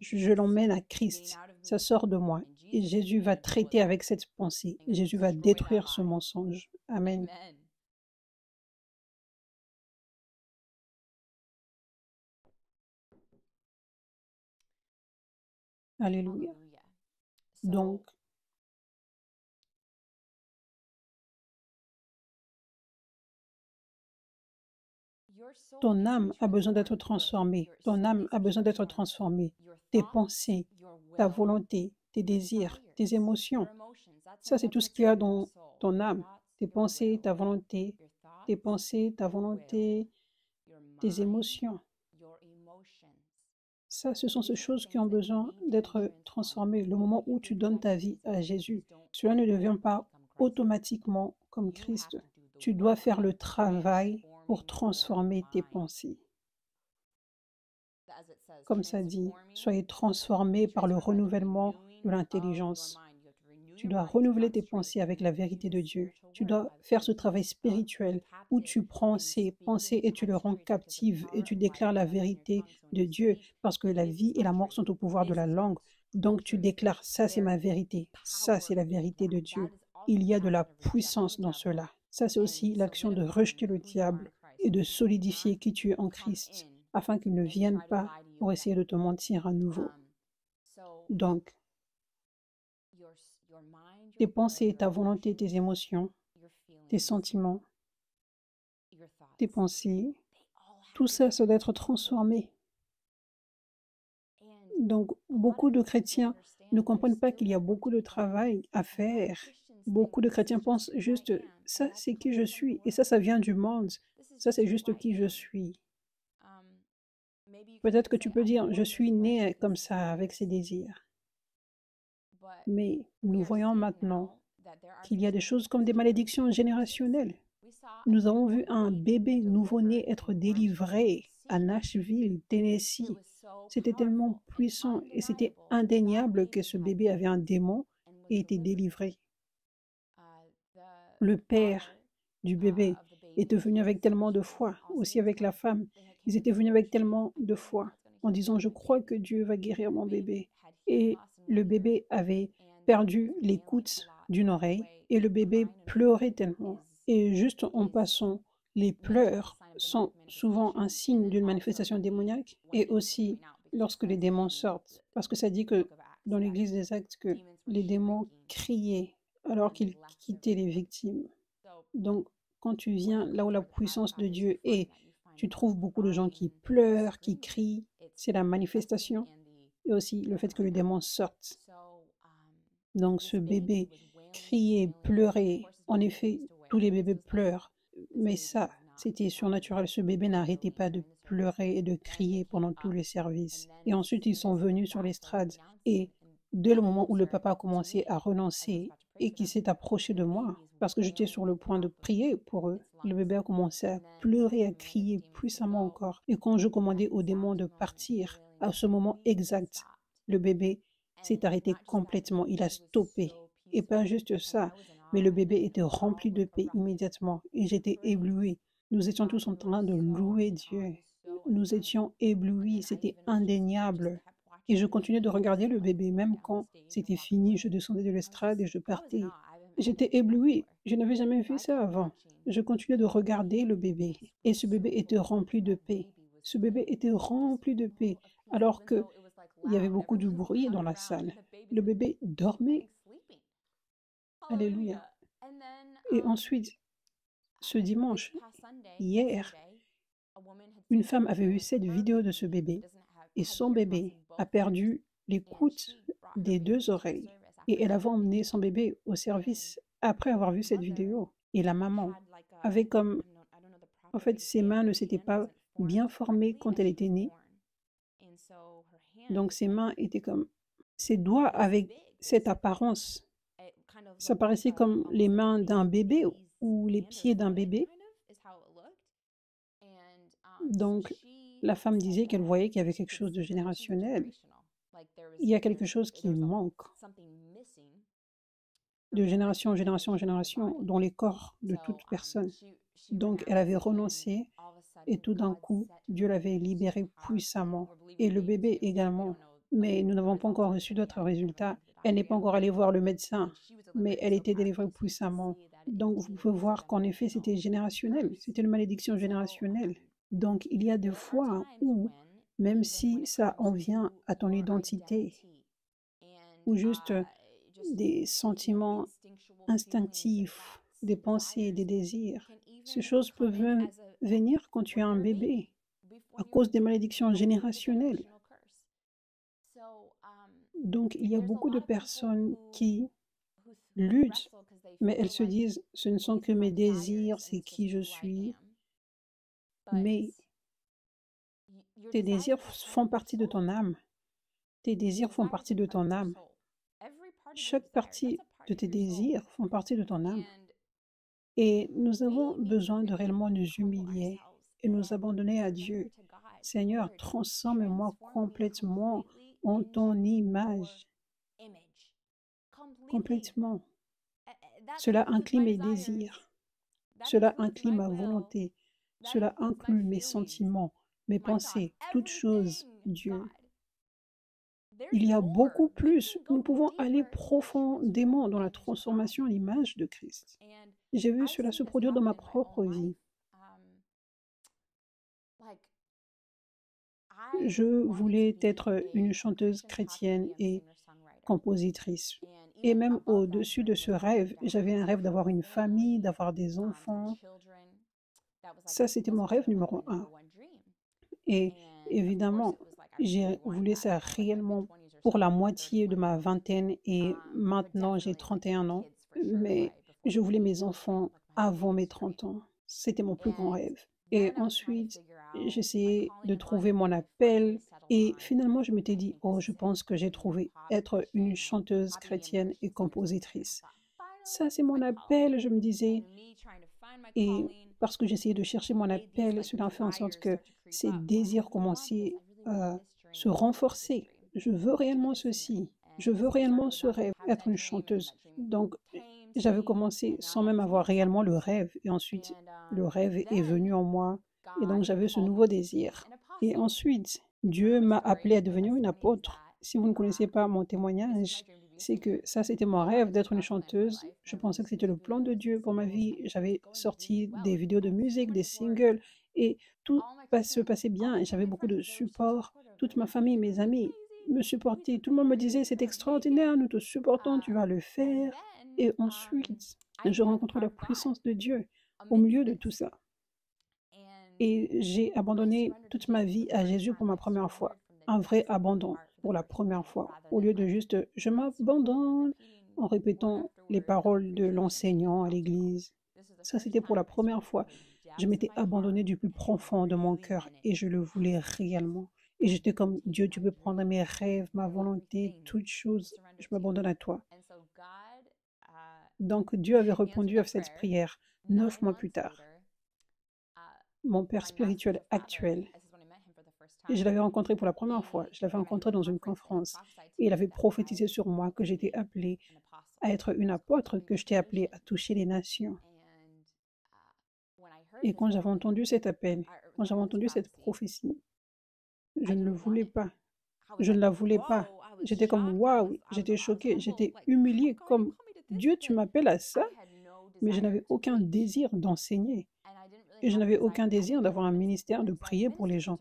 je l'emmène à Christ, ça sort de moi. Et Jésus va traiter avec cette pensée. Jésus va détruire ce mensonge. Amen. Alléluia. Donc, ton âme a besoin d'être transformée. Ton âme a besoin d'être transformée. Tes pensées, ta volonté, tes désirs, tes émotions. Ça, c'est tout ce qu'il y a dans ton âme. Tes pensées, ta volonté, tes pensées, ta volonté, tes émotions. Ça, ce sont ces choses qui ont besoin d'être transformées. Le moment où tu donnes ta vie à Jésus, cela ne devient pas automatiquement comme Christ. Tu dois faire le travail pour transformer tes pensées. Comme ça dit, soyez transformés par le renouvellement de l'intelligence. Tu dois renouveler tes pensées avec la vérité de Dieu. Tu dois faire ce travail spirituel où tu prends ces pensées et tu les rends captives et tu déclares la vérité de Dieu parce que la vie et la mort sont au pouvoir de la langue. Donc tu déclares, ça c'est ma vérité, ça c'est la vérité de Dieu. Il y a de la puissance dans cela. Ça c'est aussi l'action de rejeter le diable et de solidifier qui tu es en Christ afin qu'il ne vienne pas pour essayer de te mentir à nouveau. Donc, tes pensées, ta volonté, tes émotions, tes sentiments, tes pensées, tout ça, ça doit être transformé. Donc, beaucoup de chrétiens ne comprennent pas qu'il y a beaucoup de travail à faire. Beaucoup de chrétiens pensent juste, ça, c'est qui je suis. Et ça vient du monde. Ça, c'est juste qui je suis. Peut-être que tu peux dire, je suis né comme ça, avec ces désirs. Mais nous voyons maintenant qu'il y a des choses comme des malédictions générationnelles. Nous avons vu un bébé nouveau-né être délivré à Nashville, Tennessee. C'était tellement puissant et c'était indéniable que ce bébé avait un démon et était délivré. Le père du bébé était venu avec tellement de foi, aussi avec la femme. Ils étaient venus avec tellement de foi en disant, je crois que Dieu va guérir mon bébé. Et le bébé avait perdu l'écoute d'une oreille et le bébé pleurait tellement. Et juste en passant, les pleurs sont souvent un signe d'une manifestation démoniaque et aussi lorsque les démons sortent. Parce que ça dit que dans l'Église des Actes, que les démons criaient alors qu'ils quittaient les victimes. Donc, quand tu viens là où la puissance de Dieu est, tu trouves beaucoup de gens qui pleurent, qui crient. C'est la manifestation et aussi le fait que le démon sorte. Donc, ce bébé criait, pleurait. En effet, tous les bébés pleurent, mais ça, c'était surnaturel. Ce bébé n'arrêtait pas de pleurer et de crier pendant tous les services. Et ensuite, ils sont venus sur l'estrade. Et dès le moment où le papa a commencé à renoncer et qu'il s'est approché de moi, parce que j'étais sur le point de prier pour eux, le bébé a commencé à pleurer, à crier puissamment encore. Et quand je commandais au démon de partir, à ce moment exact, le bébé s'est arrêté complètement. Il a stoppé. Et pas juste ça, mais le bébé était rempli de paix immédiatement. Et j'étais éblouie. Nous étions tous en train de louer Dieu. Nous étions éblouis. C'était indéniable. Et je continuais de regarder le bébé, même quand c'était fini, je descendais de l'estrade et je partais. J'étais éblouie. Je n'avais jamais vu ça avant. Je continuais de regarder le bébé. Et ce bébé était rempli de paix. Ce bébé était rempli de paix. Alors que il y avait beaucoup de bruit dans la salle. Le bébé dormait. Alléluia. Et ensuite, ce dimanche, hier, une femme avait vu cette vidéo de ce bébé et son bébé a perdu l'écoute des deux oreilles. Et elle avait emmené son bébé au service après avoir vu cette vidéo. Et la maman avait comme, en fait, ses mains ne s'étaient pas bien formées quand elle était née. Donc ses mains étaient comme, ses doigts avaient cette apparence. Ça paraissait comme les mains d'un bébé ou les pieds d'un bébé. Donc la femme disait qu'elle voyait qu'il y avait quelque chose de générationnel. Il y a quelque chose qui manque de génération en génération en génération dans les corps de toute personne. Donc elle avait renoncé et tout d'un coup, Dieu l'avait libérée puissamment. Et le bébé également. Mais nous n'avons pas encore reçu d'autres résultats. Elle n'est pas encore allée voir le médecin, mais elle était délivrée puissamment. Donc vous pouvez voir qu'en effet, c'était générationnel. C'était une malédiction générationnelle. Donc il y a des fois où, même si ça en vient à ton identité, ou juste des sentiments instinctifs, des pensées, des désirs, ces choses peuvent même venir quand tu es un bébé, à cause des malédictions générationnelles. Donc, il y a beaucoup de personnes qui luttent, mais elles se disent, ce ne sont que mes désirs, c'est qui je suis. Mais tes désirs font partie de ton âme. Tes désirs font partie de ton âme. Chaque partie de tes désirs font partie de ton âme. Et nous avons besoin de réellement nous humilier et nous abandonner à Dieu. Seigneur, transforme-moi complètement en ton image. Complètement. Cela inclut mes désirs. Cela inclut ma volonté. Cela inclut mes sentiments, mes pensées, toutes choses, Dieu. Il y a beaucoup plus. Nous pouvons aller profondément dans la transformation à l'image de Christ. J'ai vu cela se produire dans ma propre vie. Je voulais être une chanteuse chrétienne et compositrice. Et même au-dessus de ce rêve, j'avais un rêve d'avoir une famille, d'avoir des enfants. Ça, c'était mon rêve numéro un. Et évidemment, j'ai voulu ça réellement pour la moitié de ma vingtaine et maintenant j'ai 31 ans, mais je voulais mes enfants avant mes 30 ans. C'était mon plus grand rêve. Et ensuite, j'essayais de trouver mon appel et finalement je m'étais dit, oh, je pense que j'ai trouvé être une chanteuse chrétienne et compositrice. Ça, c'est mon appel, je me disais. Et parce que j'essayais de chercher mon appel, cela a fait en sorte que ces désirs commençaient à se renforcer. Je veux réellement ceci. Je veux réellement ce rêve, être une chanteuse. Donc, j'avais commencé sans même avoir réellement le rêve. Et ensuite, le rêve est venu en moi. Et donc, j'avais ce nouveau désir. Et ensuite, Dieu m'a appelé à devenir une apôtre. Si vous ne connaissez pas mon témoignage, c'est que ça, c'était mon rêve d'être une chanteuse. Je pensais que c'était le plan de Dieu pour ma vie. J'avais sorti des vidéos de musique, des singles, et tout se passait bien. Et j'avais beaucoup de support. Toute ma famille, mes amis me supportaient. Tout le monde me disait, c'est extraordinaire, nous te supportons, tu vas le faire. Et ensuite, je rencontre la puissance de Dieu au milieu de tout ça. Et j'ai abandonné toute ma vie à Jésus pour ma première fois. Un vrai abandon pour la première fois. Au lieu de juste je m'abandonne en répétant les paroles de l'enseignant à l'église. Ça, c'était pour la première fois. Je m'étais abandonnée du plus profond de mon cœur et je le voulais réellement. Et j'étais comme Dieu, tu peux prendre mes rêves, ma volonté, toutes choses. Je m'abandonne à toi. Donc Dieu avait répondu à cette prière 9 mois plus tard. Mon père spirituel actuel. Et je l'avais rencontré pour la première fois. Je l'avais rencontré dans une conférence. Et il avait prophétisé sur moi que j'étais appelée à être une apôtre, que j'étais appelée à toucher les nations. Et quand j'avais entendu cet appel, quand j'avais entendu cette prophétie, je ne le voulais pas. Je ne la voulais pas. J'étais comme waouh, j'étais choquée, j'étais humiliée comme Dieu, tu m'appelles à ça? Mais je n'avais aucun désir d'enseigner. Et je n'avais aucun désir d'avoir un ministère de prier pour les gens.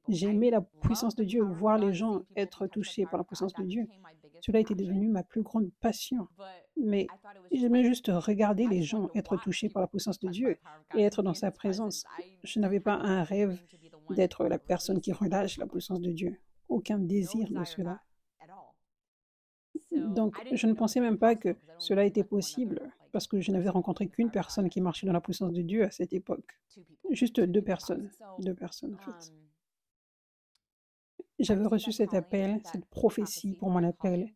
J'aimais la puissance de Dieu, voir les gens être touchés par la puissance de Dieu. Cela était devenu ma plus grande passion. Mais j'aimais juste regarder les gens être touchés par la puissance de Dieu et être dans sa présence. Je n'avais pas un rêve d'être la personne qui relâche la puissance de Dieu. Aucun désir de cela. Donc, je ne pensais même pas que cela était possible parce que je n'avais rencontré qu'une personne qui marchait dans la puissance de Dieu à cette époque. Juste deux personnes en fait. J'avais reçu cet appel, cette prophétie pour mon appel,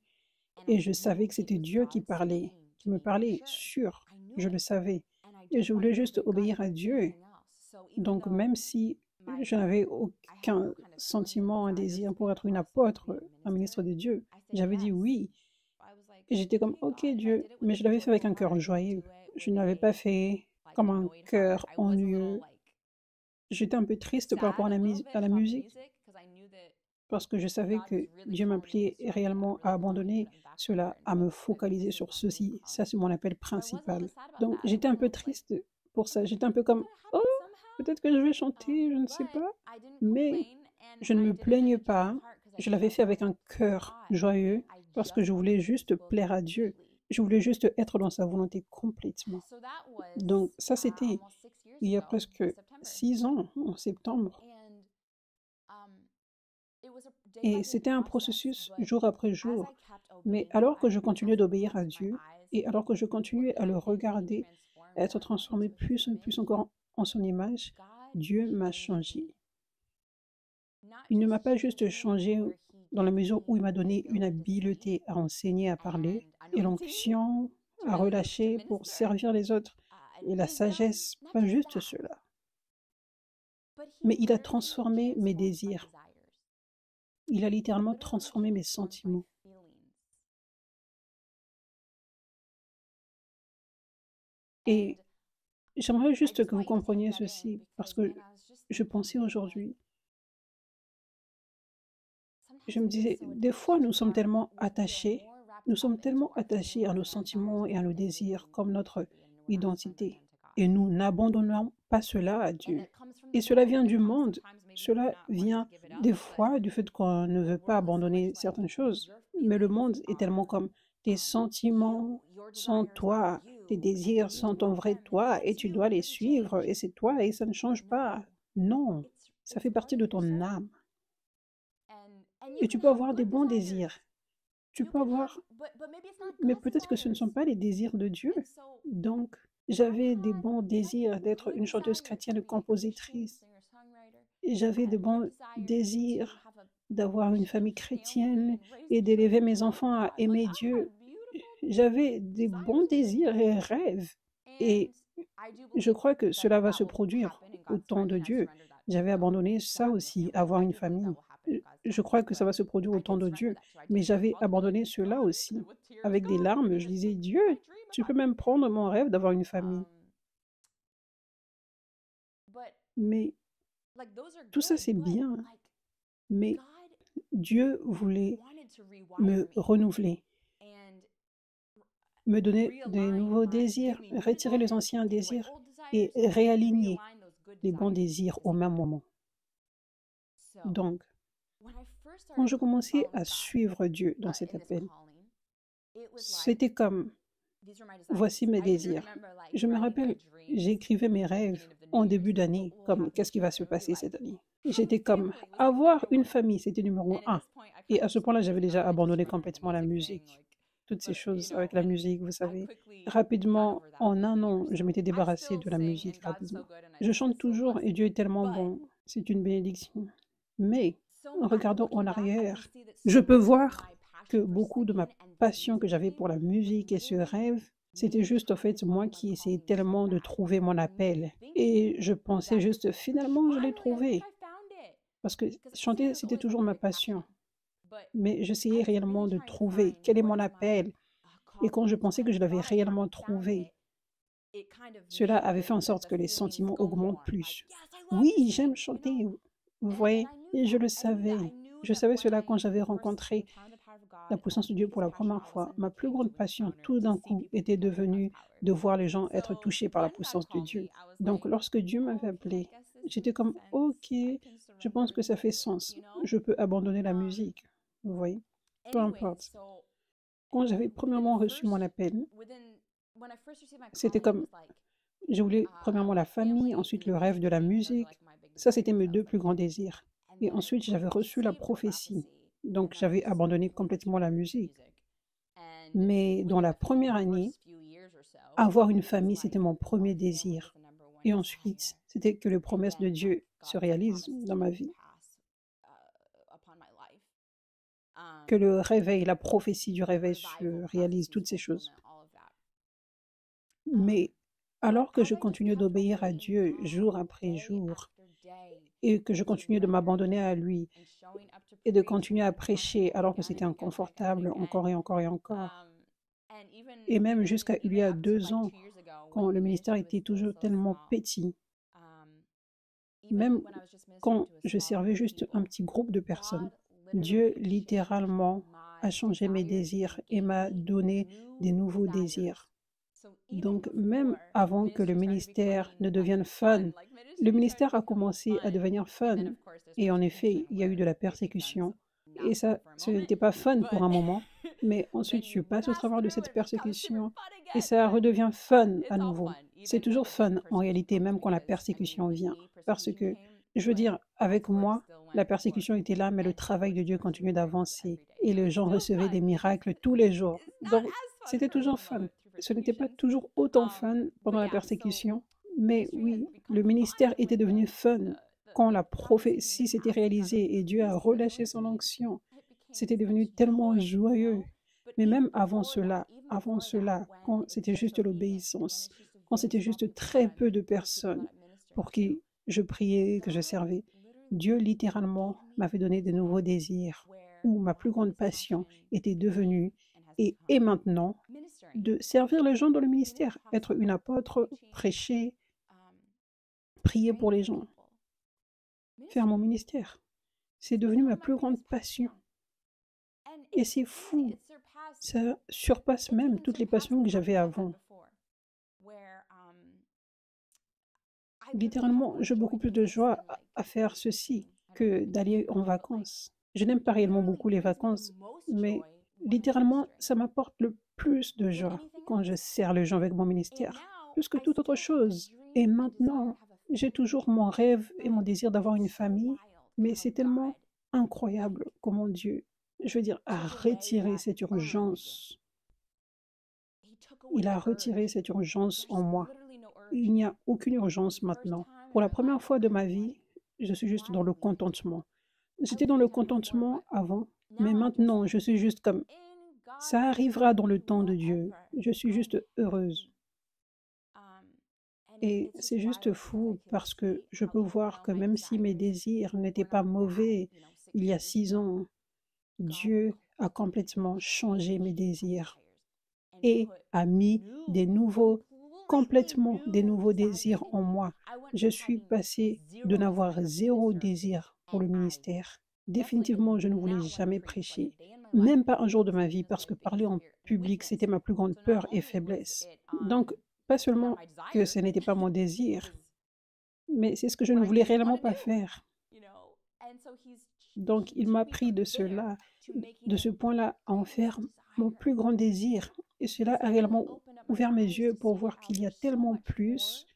et je savais que c'était Dieu qui me parlait, sûr, je le savais. Et je voulais juste obéir à Dieu. Donc même si je n'avais aucun sentiment, un désir pour être une apôtre, un ministre de Dieu, j'avais dit oui. Et j'étais comme, ok Dieu, mais je l'avais fait avec un cœur joyeux. Je ne l'avais pas fait comme un cœur ennuyeux. J'étais un peu triste par rapport à la musique, parce que je savais que Dieu m'appelait réellement à abandonner cela, à me focaliser sur ceci. Ça, c'est mon appel principal. Donc, j'étais un peu triste pour ça. J'étais un peu comme, oh, peut-être que je vais chanter, je ne sais pas. Mais je ne me plaignais pas. Je l'avais fait avec un cœur joyeux parce que je voulais juste plaire à Dieu. Je voulais juste être dans sa volonté complètement. Donc, ça, c'était il y a presque 6 ans, en septembre. Et c'était un processus jour après jour. Mais alors que je continuais d'obéir à Dieu et alors que je continuais à le regarder, à être transformé plus et plus encore en son image, Dieu m'a changé. Il ne m'a pas juste changé dans la mesure où il m'a donné une habileté à enseigner, à parler, et l'onction à relâcher pour servir les autres, et la sagesse, pas juste cela. Mais il a transformé mes désirs. Il a littéralement transformé mes sentiments. Et j'aimerais juste que vous compreniez ceci, parce que je pensais aujourd'hui, je me disais, des fois nous sommes tellement attachés à nos sentiments et à nos désirs comme notre identité. Et nous n'abandonnons pas cela à Dieu. Et cela vient du monde. Cela vient des fois du fait qu'on ne veut pas abandonner certaines choses. Mais le monde est tellement comme tes sentiments sont toi. Tes désirs sont ton vrai toi et tu dois les suivre et c'est toi et ça ne change pas. Non, ça fait partie de ton âme. Et tu peux avoir des bons désirs. Tu peux avoir, mais peut-être que ce ne sont pas les désirs de Dieu. Donc, j'avais des bons désirs d'être une chanteuse chrétienne compositrice. Et j'avais de bons désirs d'avoir une famille chrétienne et d'élever mes enfants à aimer Dieu. J'avais des bons désirs et rêves. Et je crois que cela va se produire au temps de Dieu. J'avais abandonné ça aussi, avoir une famille. Je crois que ça va se produire au temps de Dieu. Mais j'avais abandonné cela aussi. Avec des larmes, je disais, Dieu, tu peux même prendre mon rêve d'avoir une famille. Mais tout ça, c'est bien. Mais Dieu voulait me renouveler, me donner des nouveaux désirs, retirer les anciens désirs et réaligner les bons désirs au même moment. Donc, quand je commençais à suivre Dieu dans cet appel, c'était comme, voici mes désirs. Je me rappelle, j'écrivais mes rêves en début d'année, comme qu'est-ce qui va se passer cette année. J'étais comme, avoir une famille, c'était numéro un. Et à ce point-là, j'avais déjà abandonné complètement la musique. Toutes ces choses avec la musique, vous savez. Rapidement, en un an, je m'étais débarrassée de la musique rapidement. Je chante toujours et Dieu est tellement bon. C'est une bénédiction. Mais, en regardant en arrière, je peux voir que beaucoup de ma passion que j'avais pour la musique et ce rêve, c'était juste en fait moi qui essayais tellement de trouver mon appel. Et je pensais juste, finalement, je l'ai trouvé. Parce que chanter, c'était toujours ma passion. Mais j'essayais réellement de trouver quel est mon appel. Et quand je pensais que je l'avais réellement trouvé, cela avait fait en sorte que les sentiments augmentent plus. Oui, j'aime chanter, vous voyez, et je le savais. Je savais cela quand j'avais rencontré la puissance de Dieu pour la première fois. Ma plus grande passion, tout d'un coup, était devenue de voir les gens être touchés par la puissance de Dieu. Donc, lorsque Dieu m'avait appelé, j'étais comme, OK, je pense que ça fait sens. Je peux abandonner la musique. Vous voyez? Peu importe. Quand j'avais premièrement reçu mon appel, c'était comme, je voulais premièrement la famille, ensuite le rêve de la musique. Ça, c'était mes deux plus grands désirs. Et ensuite, j'avais reçu la prophétie. Donc, j'avais abandonné complètement la musique. Mais dans la première année, avoir une famille, c'était mon premier désir. Et ensuite, c'était que les promesses de Dieu se réalisent dans ma vie. Que le réveil, la prophétie du réveil se réalise, toutes ces choses. Mais alors que je continuais d'obéir à Dieu jour après jour, et que je continuais de m'abandonner à lui, et de continuer à prêcher alors que c'était inconfortable encore et encore et encore, et même jusqu'à il y a 2 ans, quand le ministère était toujours tellement petit, même quand je servais juste un petit groupe de personnes, Dieu littéralement a changé mes désirs et m'a donné des nouveaux désirs. Donc, même avant que le ministère ne devienne fun, le ministère a commencé à devenir fun. Et en effet, il y a eu de la persécution. Et ça, ce n'était pas fun pour un moment, mais ensuite, tu passes au travers de cette persécution et ça redevient fun à nouveau. C'est toujours fun en réalité, même quand la persécution vient. Parce que, je veux dire, avec moi, la persécution était là, mais le travail de Dieu continuait d'avancer et les gens recevaient des miracles tous les jours. Donc, c'était toujours fun. Ce n'était pas toujours autant fun pendant la persécution, mais oui, le ministère était devenu fun quand la prophétie s'était réalisée et Dieu a relâché son onction. C'était devenu tellement joyeux. Mais même avant cela, quand c'était juste l'obéissance, quand c'était juste très peu de personnes pour qui je priais, que je servais, Dieu littéralement m'avait donné de nouveaux désirs, où ma plus grande passion était devenue et est maintenant de servir les gens dans le ministère, être une apôtre, prêcher, prier pour les gens, faire mon ministère. C'est devenu ma plus grande passion. Et c'est fou, ça surpasse même toutes les passions que j'avais avant. Littéralement, j'ai beaucoup plus de joie à faire ceci que d'aller en vacances. Je n'aime pas réellement beaucoup les vacances, mais Littéralement, ça m'apporte le plus de joie quand je sers les gens avec mon ministère, plus que toute autre chose. Et maintenant, j'ai toujours mon rêve et mon désir d'avoir une famille, mais c'est tellement incroyable comment Dieu, je veux dire, a retiré cette urgence. Il a retiré cette urgence en moi. Il n'y a aucune urgence maintenant. Pour la première fois de ma vie, je suis juste dans le contentement. J'étais dans le contentement avant, mais maintenant, je suis juste comme ça arrivera dans le temps de Dieu. Je suis juste heureuse. Et c'est juste fou parce que je peux voir que même si mes désirs n'étaient pas mauvais il y a 6 ans, Dieu a complètement changé mes désirs et a mis complètement des nouveaux désirs en moi. Je suis passée de n'avoir zéro désir pour le ministère. Définitivement, je ne voulais jamais prêcher, même pas un jour de ma vie, parce que parler en public, c'était ma plus grande peur et faiblesse. Donc, pas seulement que ce n'était pas mon désir, mais c'est ce que je ne voulais réellement pas faire. Donc, il m'a pris de cela, de ce point-là, à en faire mon plus grand désir. Et cela a réellement ouvert mes yeux pour voir qu'il y a tellement plus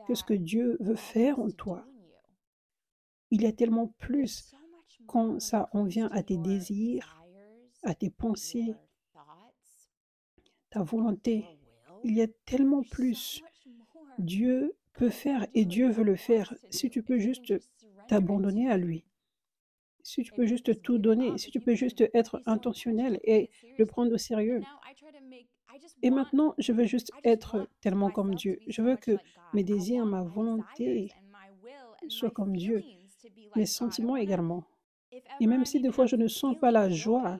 que ce que Dieu veut faire en toi. Il y a tellement plus quand ça en vient à tes désirs, à tes pensées, ta volonté. Il y a tellement plus. Dieu peut faire et Dieu veut le faire si tu peux juste t'abandonner à lui. Si tu peux juste tout donner, si tu peux juste être intentionnel et le prendre au sérieux. Et maintenant, je veux juste être tellement comme Dieu. Je veux que mes désirs, ma volonté soient comme Dieu, mes sentiments également. Et même si des fois je ne sens pas la joie,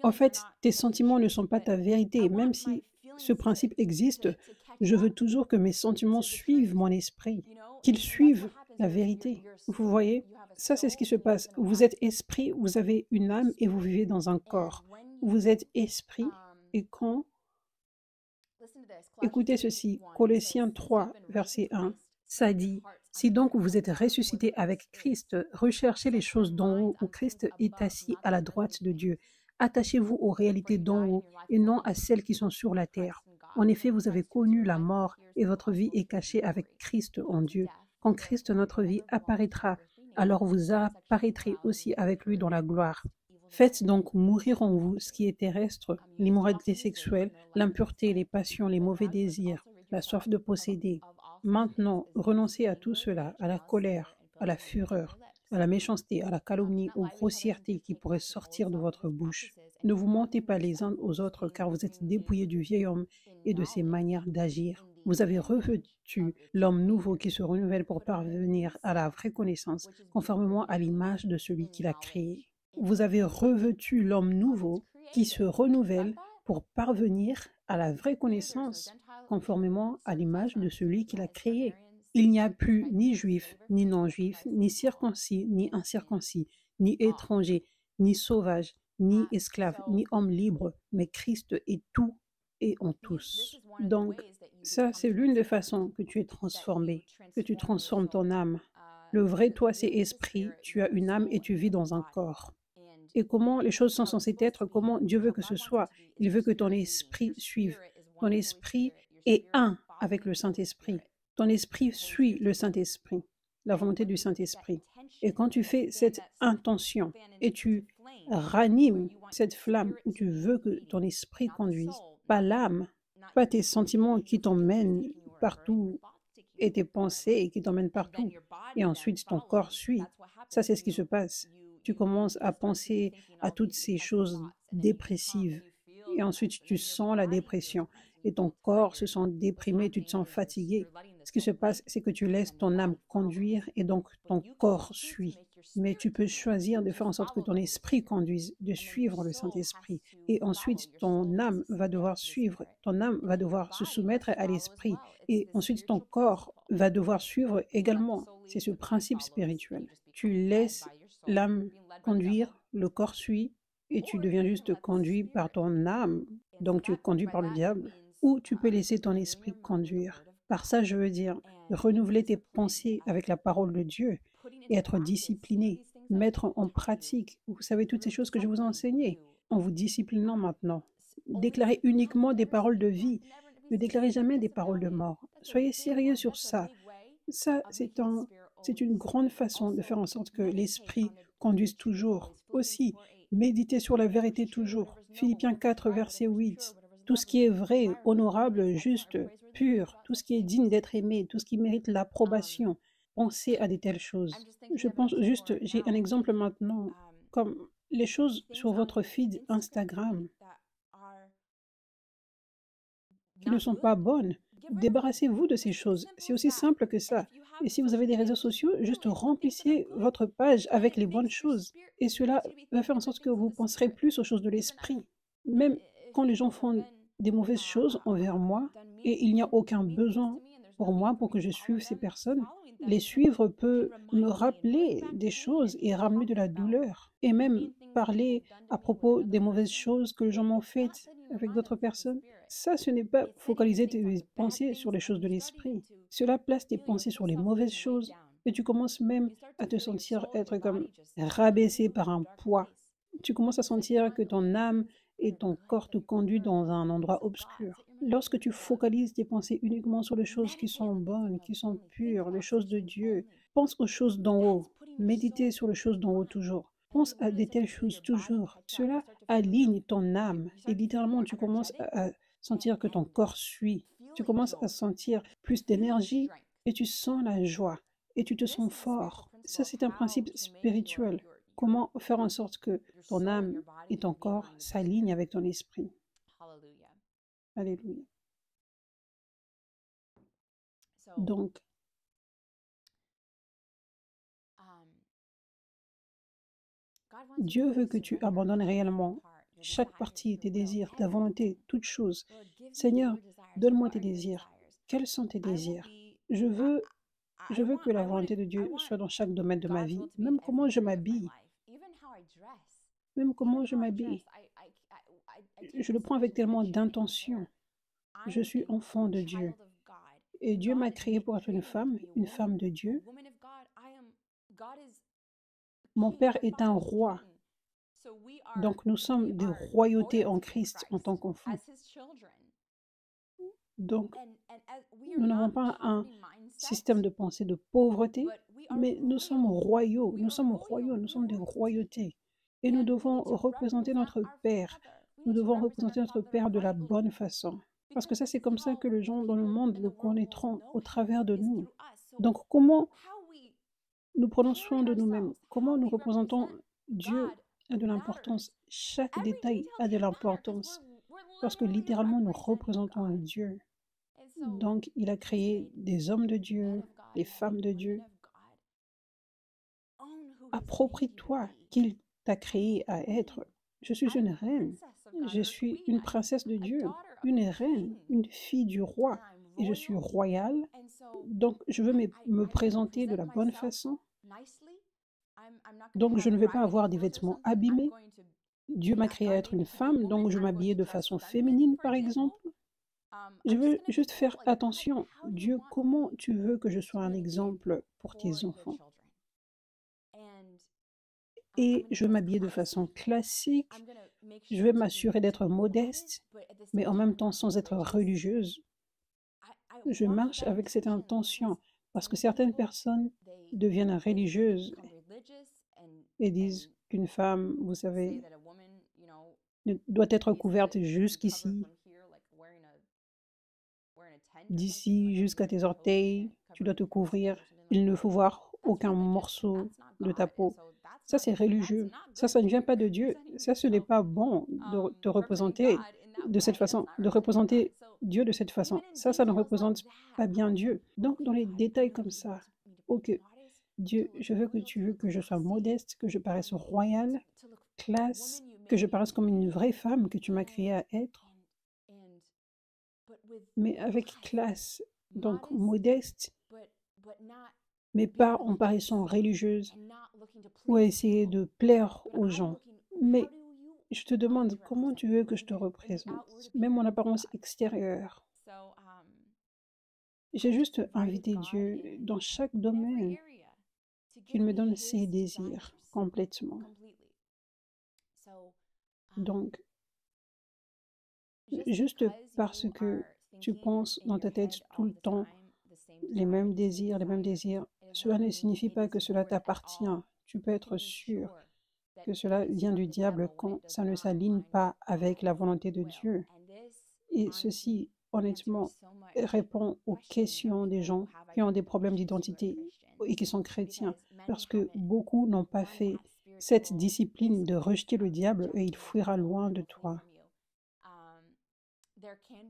en fait, tes sentiments ne sont pas ta vérité. Même si ce principe existe, je veux toujours que mes sentiments suivent mon esprit, qu'ils suivent la vérité. Vous voyez, ça c'est ce qui se passe. Vous êtes esprit, vous avez une âme et vous vivez dans un corps. Vous êtes esprit et quand... Écoutez ceci, Colossiens 3, verset 1, ça dit, si donc vous êtes ressuscité avec Christ, recherchez les choses d'en haut où Christ est assis à la droite de Dieu. Attachez-vous aux réalités d'en haut et non à celles qui sont sur la terre. En effet, vous avez connu la mort et votre vie est cachée avec Christ en Dieu. Quand Christ, notre vie, apparaîtra, alors vous apparaîtrez aussi avec lui dans la gloire. Faites donc mourir en vous ce qui est terrestre, l'immoralité sexuelle, l'impureté, les passions, les mauvais désirs, la soif de posséder. Maintenant, renoncez à tout cela, à la colère, à la fureur, à la méchanceté, à la calomnie, aux grossièretés qui pourraient sortir de votre bouche. Ne vous mentez pas les uns aux autres, car vous êtes dépouillés du vieil homme et de ses manières d'agir. Vous avez revêtu l'homme nouveau qui se renouvelle pour parvenir à la vraie connaissance, conformément à l'image de celui qui l'a créé. Vous avez revêtu l'homme nouveau qui se renouvelle pour parvenir à la vraie connaissance, conformément à l'image de celui qui l'a créé. Il n'y a plus ni juif, ni non-juif, ni circoncis, ni incirconcis, ni étranger, ni sauvage, ni esclave, ni homme libre, mais Christ est tout et en tous. Donc, ça, c'est l'une des façons que tu es transformé, que tu transformes ton âme. Le vrai toi, c'est esprit, tu as une âme et tu vis dans un corps. Et comment les choses sont censées être, comment Dieu veut que ce soit. Il veut que ton esprit suive. Ton esprit est un avec le Saint-Esprit. Ton esprit suit le Saint-Esprit, la volonté du Saint-Esprit. Et quand tu fais cette intention et tu ranimes cette flamme où tu veux que ton esprit conduise, pas l'âme, pas tes sentiments qui t'emmènent partout et tes pensées qui t'emmènent partout. Et ensuite, ton corps suit. Ça, c'est ce qui se passe. Tu commences à penser à toutes ces choses dépressives. Et ensuite, tu sens la dépression. Et ton corps se sent déprimé, tu te sens fatigué. Ce qui se passe, c'est que tu laisses ton âme conduire et donc ton corps suit. Mais tu peux choisir de faire en sorte que ton esprit conduise, de suivre le Saint-Esprit. Et ensuite, ton âme va devoir suivre, ton âme va devoir se soumettre à l'esprit. Et ensuite, ton corps va devoir suivre également. C'est ce principe spirituel. Tu laisses l'âme conduire, le corps suit, et tu deviens juste conduit par ton âme. Donc tu es conduit par le diable. Ou tu peux laisser ton esprit conduire. Par ça, je veux dire renouveler tes pensées avec la parole de Dieu et être discipliné. mettre en pratique, vous savez, toutes ces choses que je vous ai enseignées, en vous disciplinant maintenant. Déclarez uniquement des paroles de vie. Ne déclarez jamais des paroles de mort. Soyez sérieux sur ça. Ça, c'est une grande façon de faire en sorte que l'esprit conduise toujours. Aussi, méditez sur la vérité toujours. Philippiens 4, verset 8. Tout ce qui est vrai, honorable, juste, pur, tout ce qui est digne d'être aimé, tout ce qui mérite l'approbation, pensez à de telles choses. Je pense juste, j'ai un exemple maintenant, comme les choses sur votre feed Instagram qui ne sont pas bonnes. Débarrassez-vous de ces choses. C'est aussi simple que ça. Et si vous avez des réseaux sociaux, juste remplissez votre page avec les bonnes choses. Et cela va faire en sorte que vous penserez plus aux choses de l'esprit. Même quand les gens font des mauvaises choses envers moi, et il n'y a aucun besoin pour moi pour que je suive ces personnes, les suivre peut me rappeler des choses et ramener de la douleur. Et même parler à propos des mauvaises choses que les gens m'ont faites avec d'autres personnes. Ça, ce n'est pas focaliser tes pensées sur les choses de l'esprit. Cela place tes pensées sur les mauvaises choses et tu commences même à te sentir être comme rabaissé par un poids. Tu commences à sentir que ton âme et ton corps te conduisent dans un endroit obscur. Lorsque tu focalises tes pensées uniquement sur les choses qui sont bonnes, qui sont pures, les choses de Dieu, pense aux choses d'en haut. Méditez sur les choses d'en haut toujours. Pense à de telles choses toujours. Cela aligne ton âme et littéralement tu commences à sentir que ton corps suit. Tu commences à sentir plus d'énergie et tu sens la joie et tu te sens fort. Ça, c'est un principe spirituel. Comment faire en sorte que ton âme et ton corps s'alignent avec ton esprit. Alléluia. Donc, Dieu veut que tu abandonnes réellement chaque partie, tes désirs, ta volonté, toutes choses. Seigneur, donne-moi tes désirs. Quels sont tes désirs? Je veux, je veux que la volonté de Dieu soit dans chaque domaine de ma vie, même comment je m'habille, même comment je m'habille. Je le prends avec tellement d'intention. Je suis enfant de Dieu. Et Dieu m'a créé pour être une femme de Dieu. Mon père est un roi. Donc nous sommes des royautés en Christ en tant qu'enfants. Donc nous n'avons pas un système de pensée de pauvreté, mais nous sommes royaux, nous sommes royaux, nous sommes des royautés. Et nous devons représenter notre Père. Nous devons représenter notre Père de la bonne façon. Parce que ça, c'est comme ça que les gens dans le monde le connaîtront au travers de nous. Donc comment nous prenons soin de nous-mêmes? Comment nous représentons Dieu a de l'importance. Chaque détail a de l'importance. Parce que littéralement, nous représentons Dieu. Donc, il a créé des hommes de Dieu, des femmes de Dieu. Approprie-toi qu'il t'a créé à être. Je suis une reine. Je suis une princesse de Dieu, une reine, une fille du roi. Et je suis royale. Donc, je veux me présenter de la bonne façon. Donc, je ne vais pas avoir des vêtements abîmés. Dieu m'a créé à être une femme, donc je m'habillais de façon féminine, par exemple. Je veux juste faire attention. Dieu, comment tu veux que je sois un exemple pour tes enfants? Et je vais m'habiller de façon classique. Je vais m'assurer d'être modeste, mais en même temps sans être religieuse. Je marche avec cette intention parce que certaines personnes deviennent religieuses et disent qu'une femme, vous savez, doit être couverte jusqu'ici, d'ici jusqu'à tes orteils, tu dois te couvrir. Il ne faut voir aucun morceau de ta peau. Ça, c'est religieux. Ça ne vient pas de Dieu. Ça, ce n'est pas bon de te représenter de cette façon, de représenter Dieu de cette façon. Ça ne représente pas bien Dieu. Donc, dans les détails comme ça, ok, Dieu, je veux que tu veux que je sois modeste, que je paraisse royale, classe, que je paraisse comme une vraie femme que tu m'as créée à être, mais avec classe, donc modeste, mais pas en paraissant religieuse ou à essayer de plaire aux gens. Mais je te demande comment tu veux que je te représente, même mon apparence extérieure. J'ai juste invité Dieu dans chaque domaine qu'il me donne ses désirs complètement. Donc, juste parce que tu penses dans ta tête tout le temps les mêmes désirs, cela ne signifie pas que cela t'appartient. Tu peux être sûr que cela vient du diable quand ça ne s'aligne pas avec la volonté de Dieu. Et ceci, honnêtement, répond aux questions des gens qui ont des problèmes d'identité et qui sont chrétiens, parce que beaucoup n'ont pas fait cette discipline de rejeter le diable et il fuira loin de toi.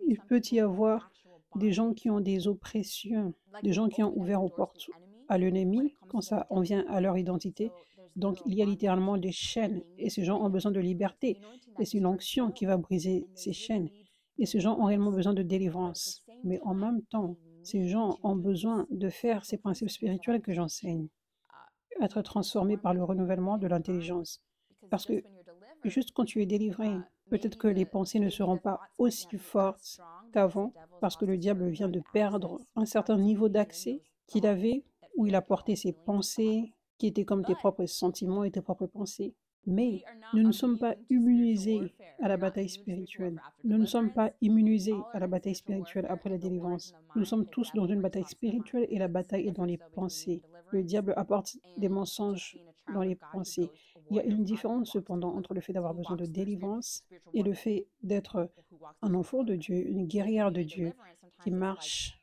Il peut y avoir des gens qui ont des oppressions, des gens qui ont ouvert aux portes à l'ennemi quand ça en vient à leur identité. Donc, il y a littéralement des chaînes et ces gens ont besoin de liberté. Et c'est l'onction qui va briser ces chaînes. Et ces gens ont réellement besoin de délivrance. Mais en même temps, ces gens ont besoin de faire ces principes spirituels que j'enseigne, être transformés par le renouvellement de l'intelligence. Parce que juste quand tu es délivré, peut-être que les pensées ne seront pas aussi fortes qu'avant, parce que le diable vient de perdre un certain niveau d'accès qu'il avait, où il a porté ses pensées, qui étaient comme tes propres sentiments et tes propres pensées. Mais nous ne sommes pas immunisés à la bataille spirituelle. Nous ne sommes pas immunisés à la bataille spirituelle après la délivrance. Nous sommes tous dans une bataille spirituelle et la bataille est dans les pensées. Le diable apporte des mensonges dans les pensées. Il y a une différence cependant entre le fait d'avoir besoin de délivrance et le fait d'être un enfant de Dieu, une guerrière de Dieu qui marche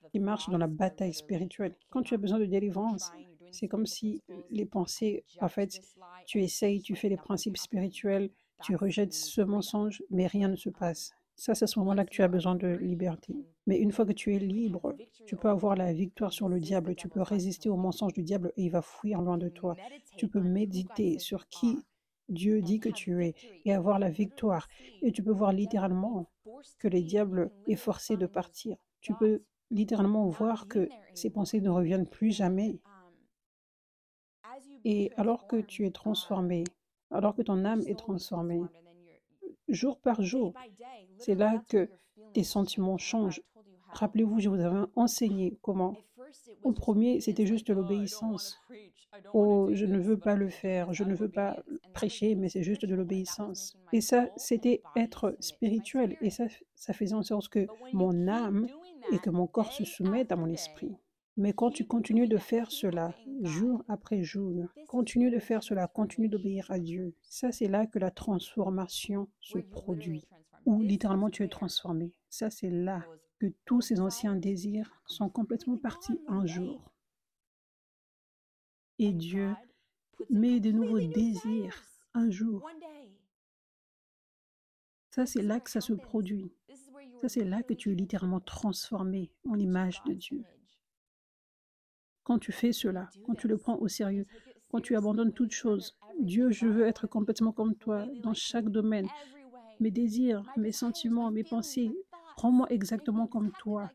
dans la bataille spirituelle. Quand tu as besoin de délivrance, c'est comme si les pensées, en fait, tu essayes, tu fais les principes spirituels, tu rejettes ce mensonge, mais rien ne se passe. Ça, c'est à ce moment-là que tu as besoin de liberté. Mais une fois que tu es libre, tu peux avoir la victoire sur le diable, tu peux résister au mensonge du diable et il va fuir loin de toi. Tu peux méditer sur qui Dieu dit que tu es et avoir la victoire. Et tu peux voir littéralement que le diable est forcé de partir. Tu peux littéralement voir que ses pensées ne reviennent plus jamais. Et alors que tu es transformé, alors que ton âme est transformée, jour par jour, c'est là que tes sentiments changent. Rappelez-vous, je vous avais enseigné comment. Au premier, c'était juste l'obéissance. Oh, je ne veux pas le faire, je ne veux pas prêcher, mais c'est juste de l'obéissance. Et ça, c'était être spirituel. Et ça faisait en sorte que mon âme et que mon corps se soumettent à mon esprit. Mais quand tu continues de faire cela jour après jour, continue de faire cela, continue d'obéir à Dieu, ça c'est là que la transformation se produit, où littéralement tu es transformé. Ça c'est là que tous ces anciens désirs sont complètement partis un jour. Et Dieu met de nouveaux désirs un jour. Ça c'est là que ça se produit. Ça c'est là que tu es littéralement transformé en l'image de Dieu. Quand tu fais cela, quand tu le prends au sérieux, quand tu abandonnes toute chose, Dieu, je veux être complètement comme toi dans chaque domaine. Mes désirs, mes sentiments, mes pensées, rends-moi exactement comme toi.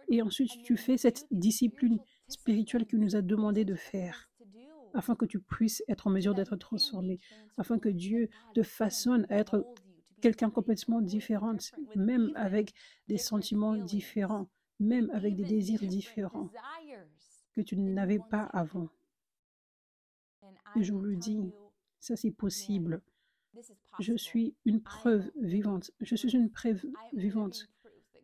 Et ensuite, tu fais cette discipline spirituelle qu'il nous a demandé de faire, afin que tu puisses être en mesure d'être transformé, afin que Dieu te façonne à être quelqu'un complètement différent, même avec des sentiments différents, même avec des désirs différents que tu n'avais pas avant. Et je vous le dis, ça c'est possible. Je suis une preuve vivante. Je suis une preuve vivante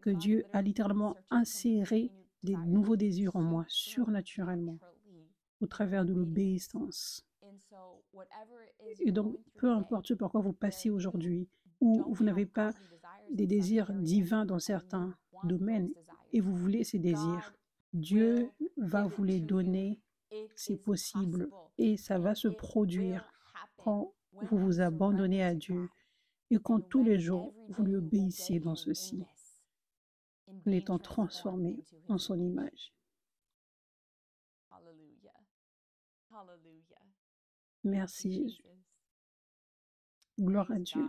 que Dieu a littéralement inséré des nouveaux désirs en moi, surnaturellement, au travers de l'obéissance. Et donc, peu importe ce par quoi vous passez aujourd'hui, ou vous n'avez pas des désirs divins dans certains domaines, et vous voulez ces désirs, Dieu va vous les donner, c'est possible, et ça va se produire quand vous vous abandonnez à Dieu et quand tous les jours vous lui obéissez dans ceci, en étant transformé en son image. Merci Jésus. Gloire à Dieu.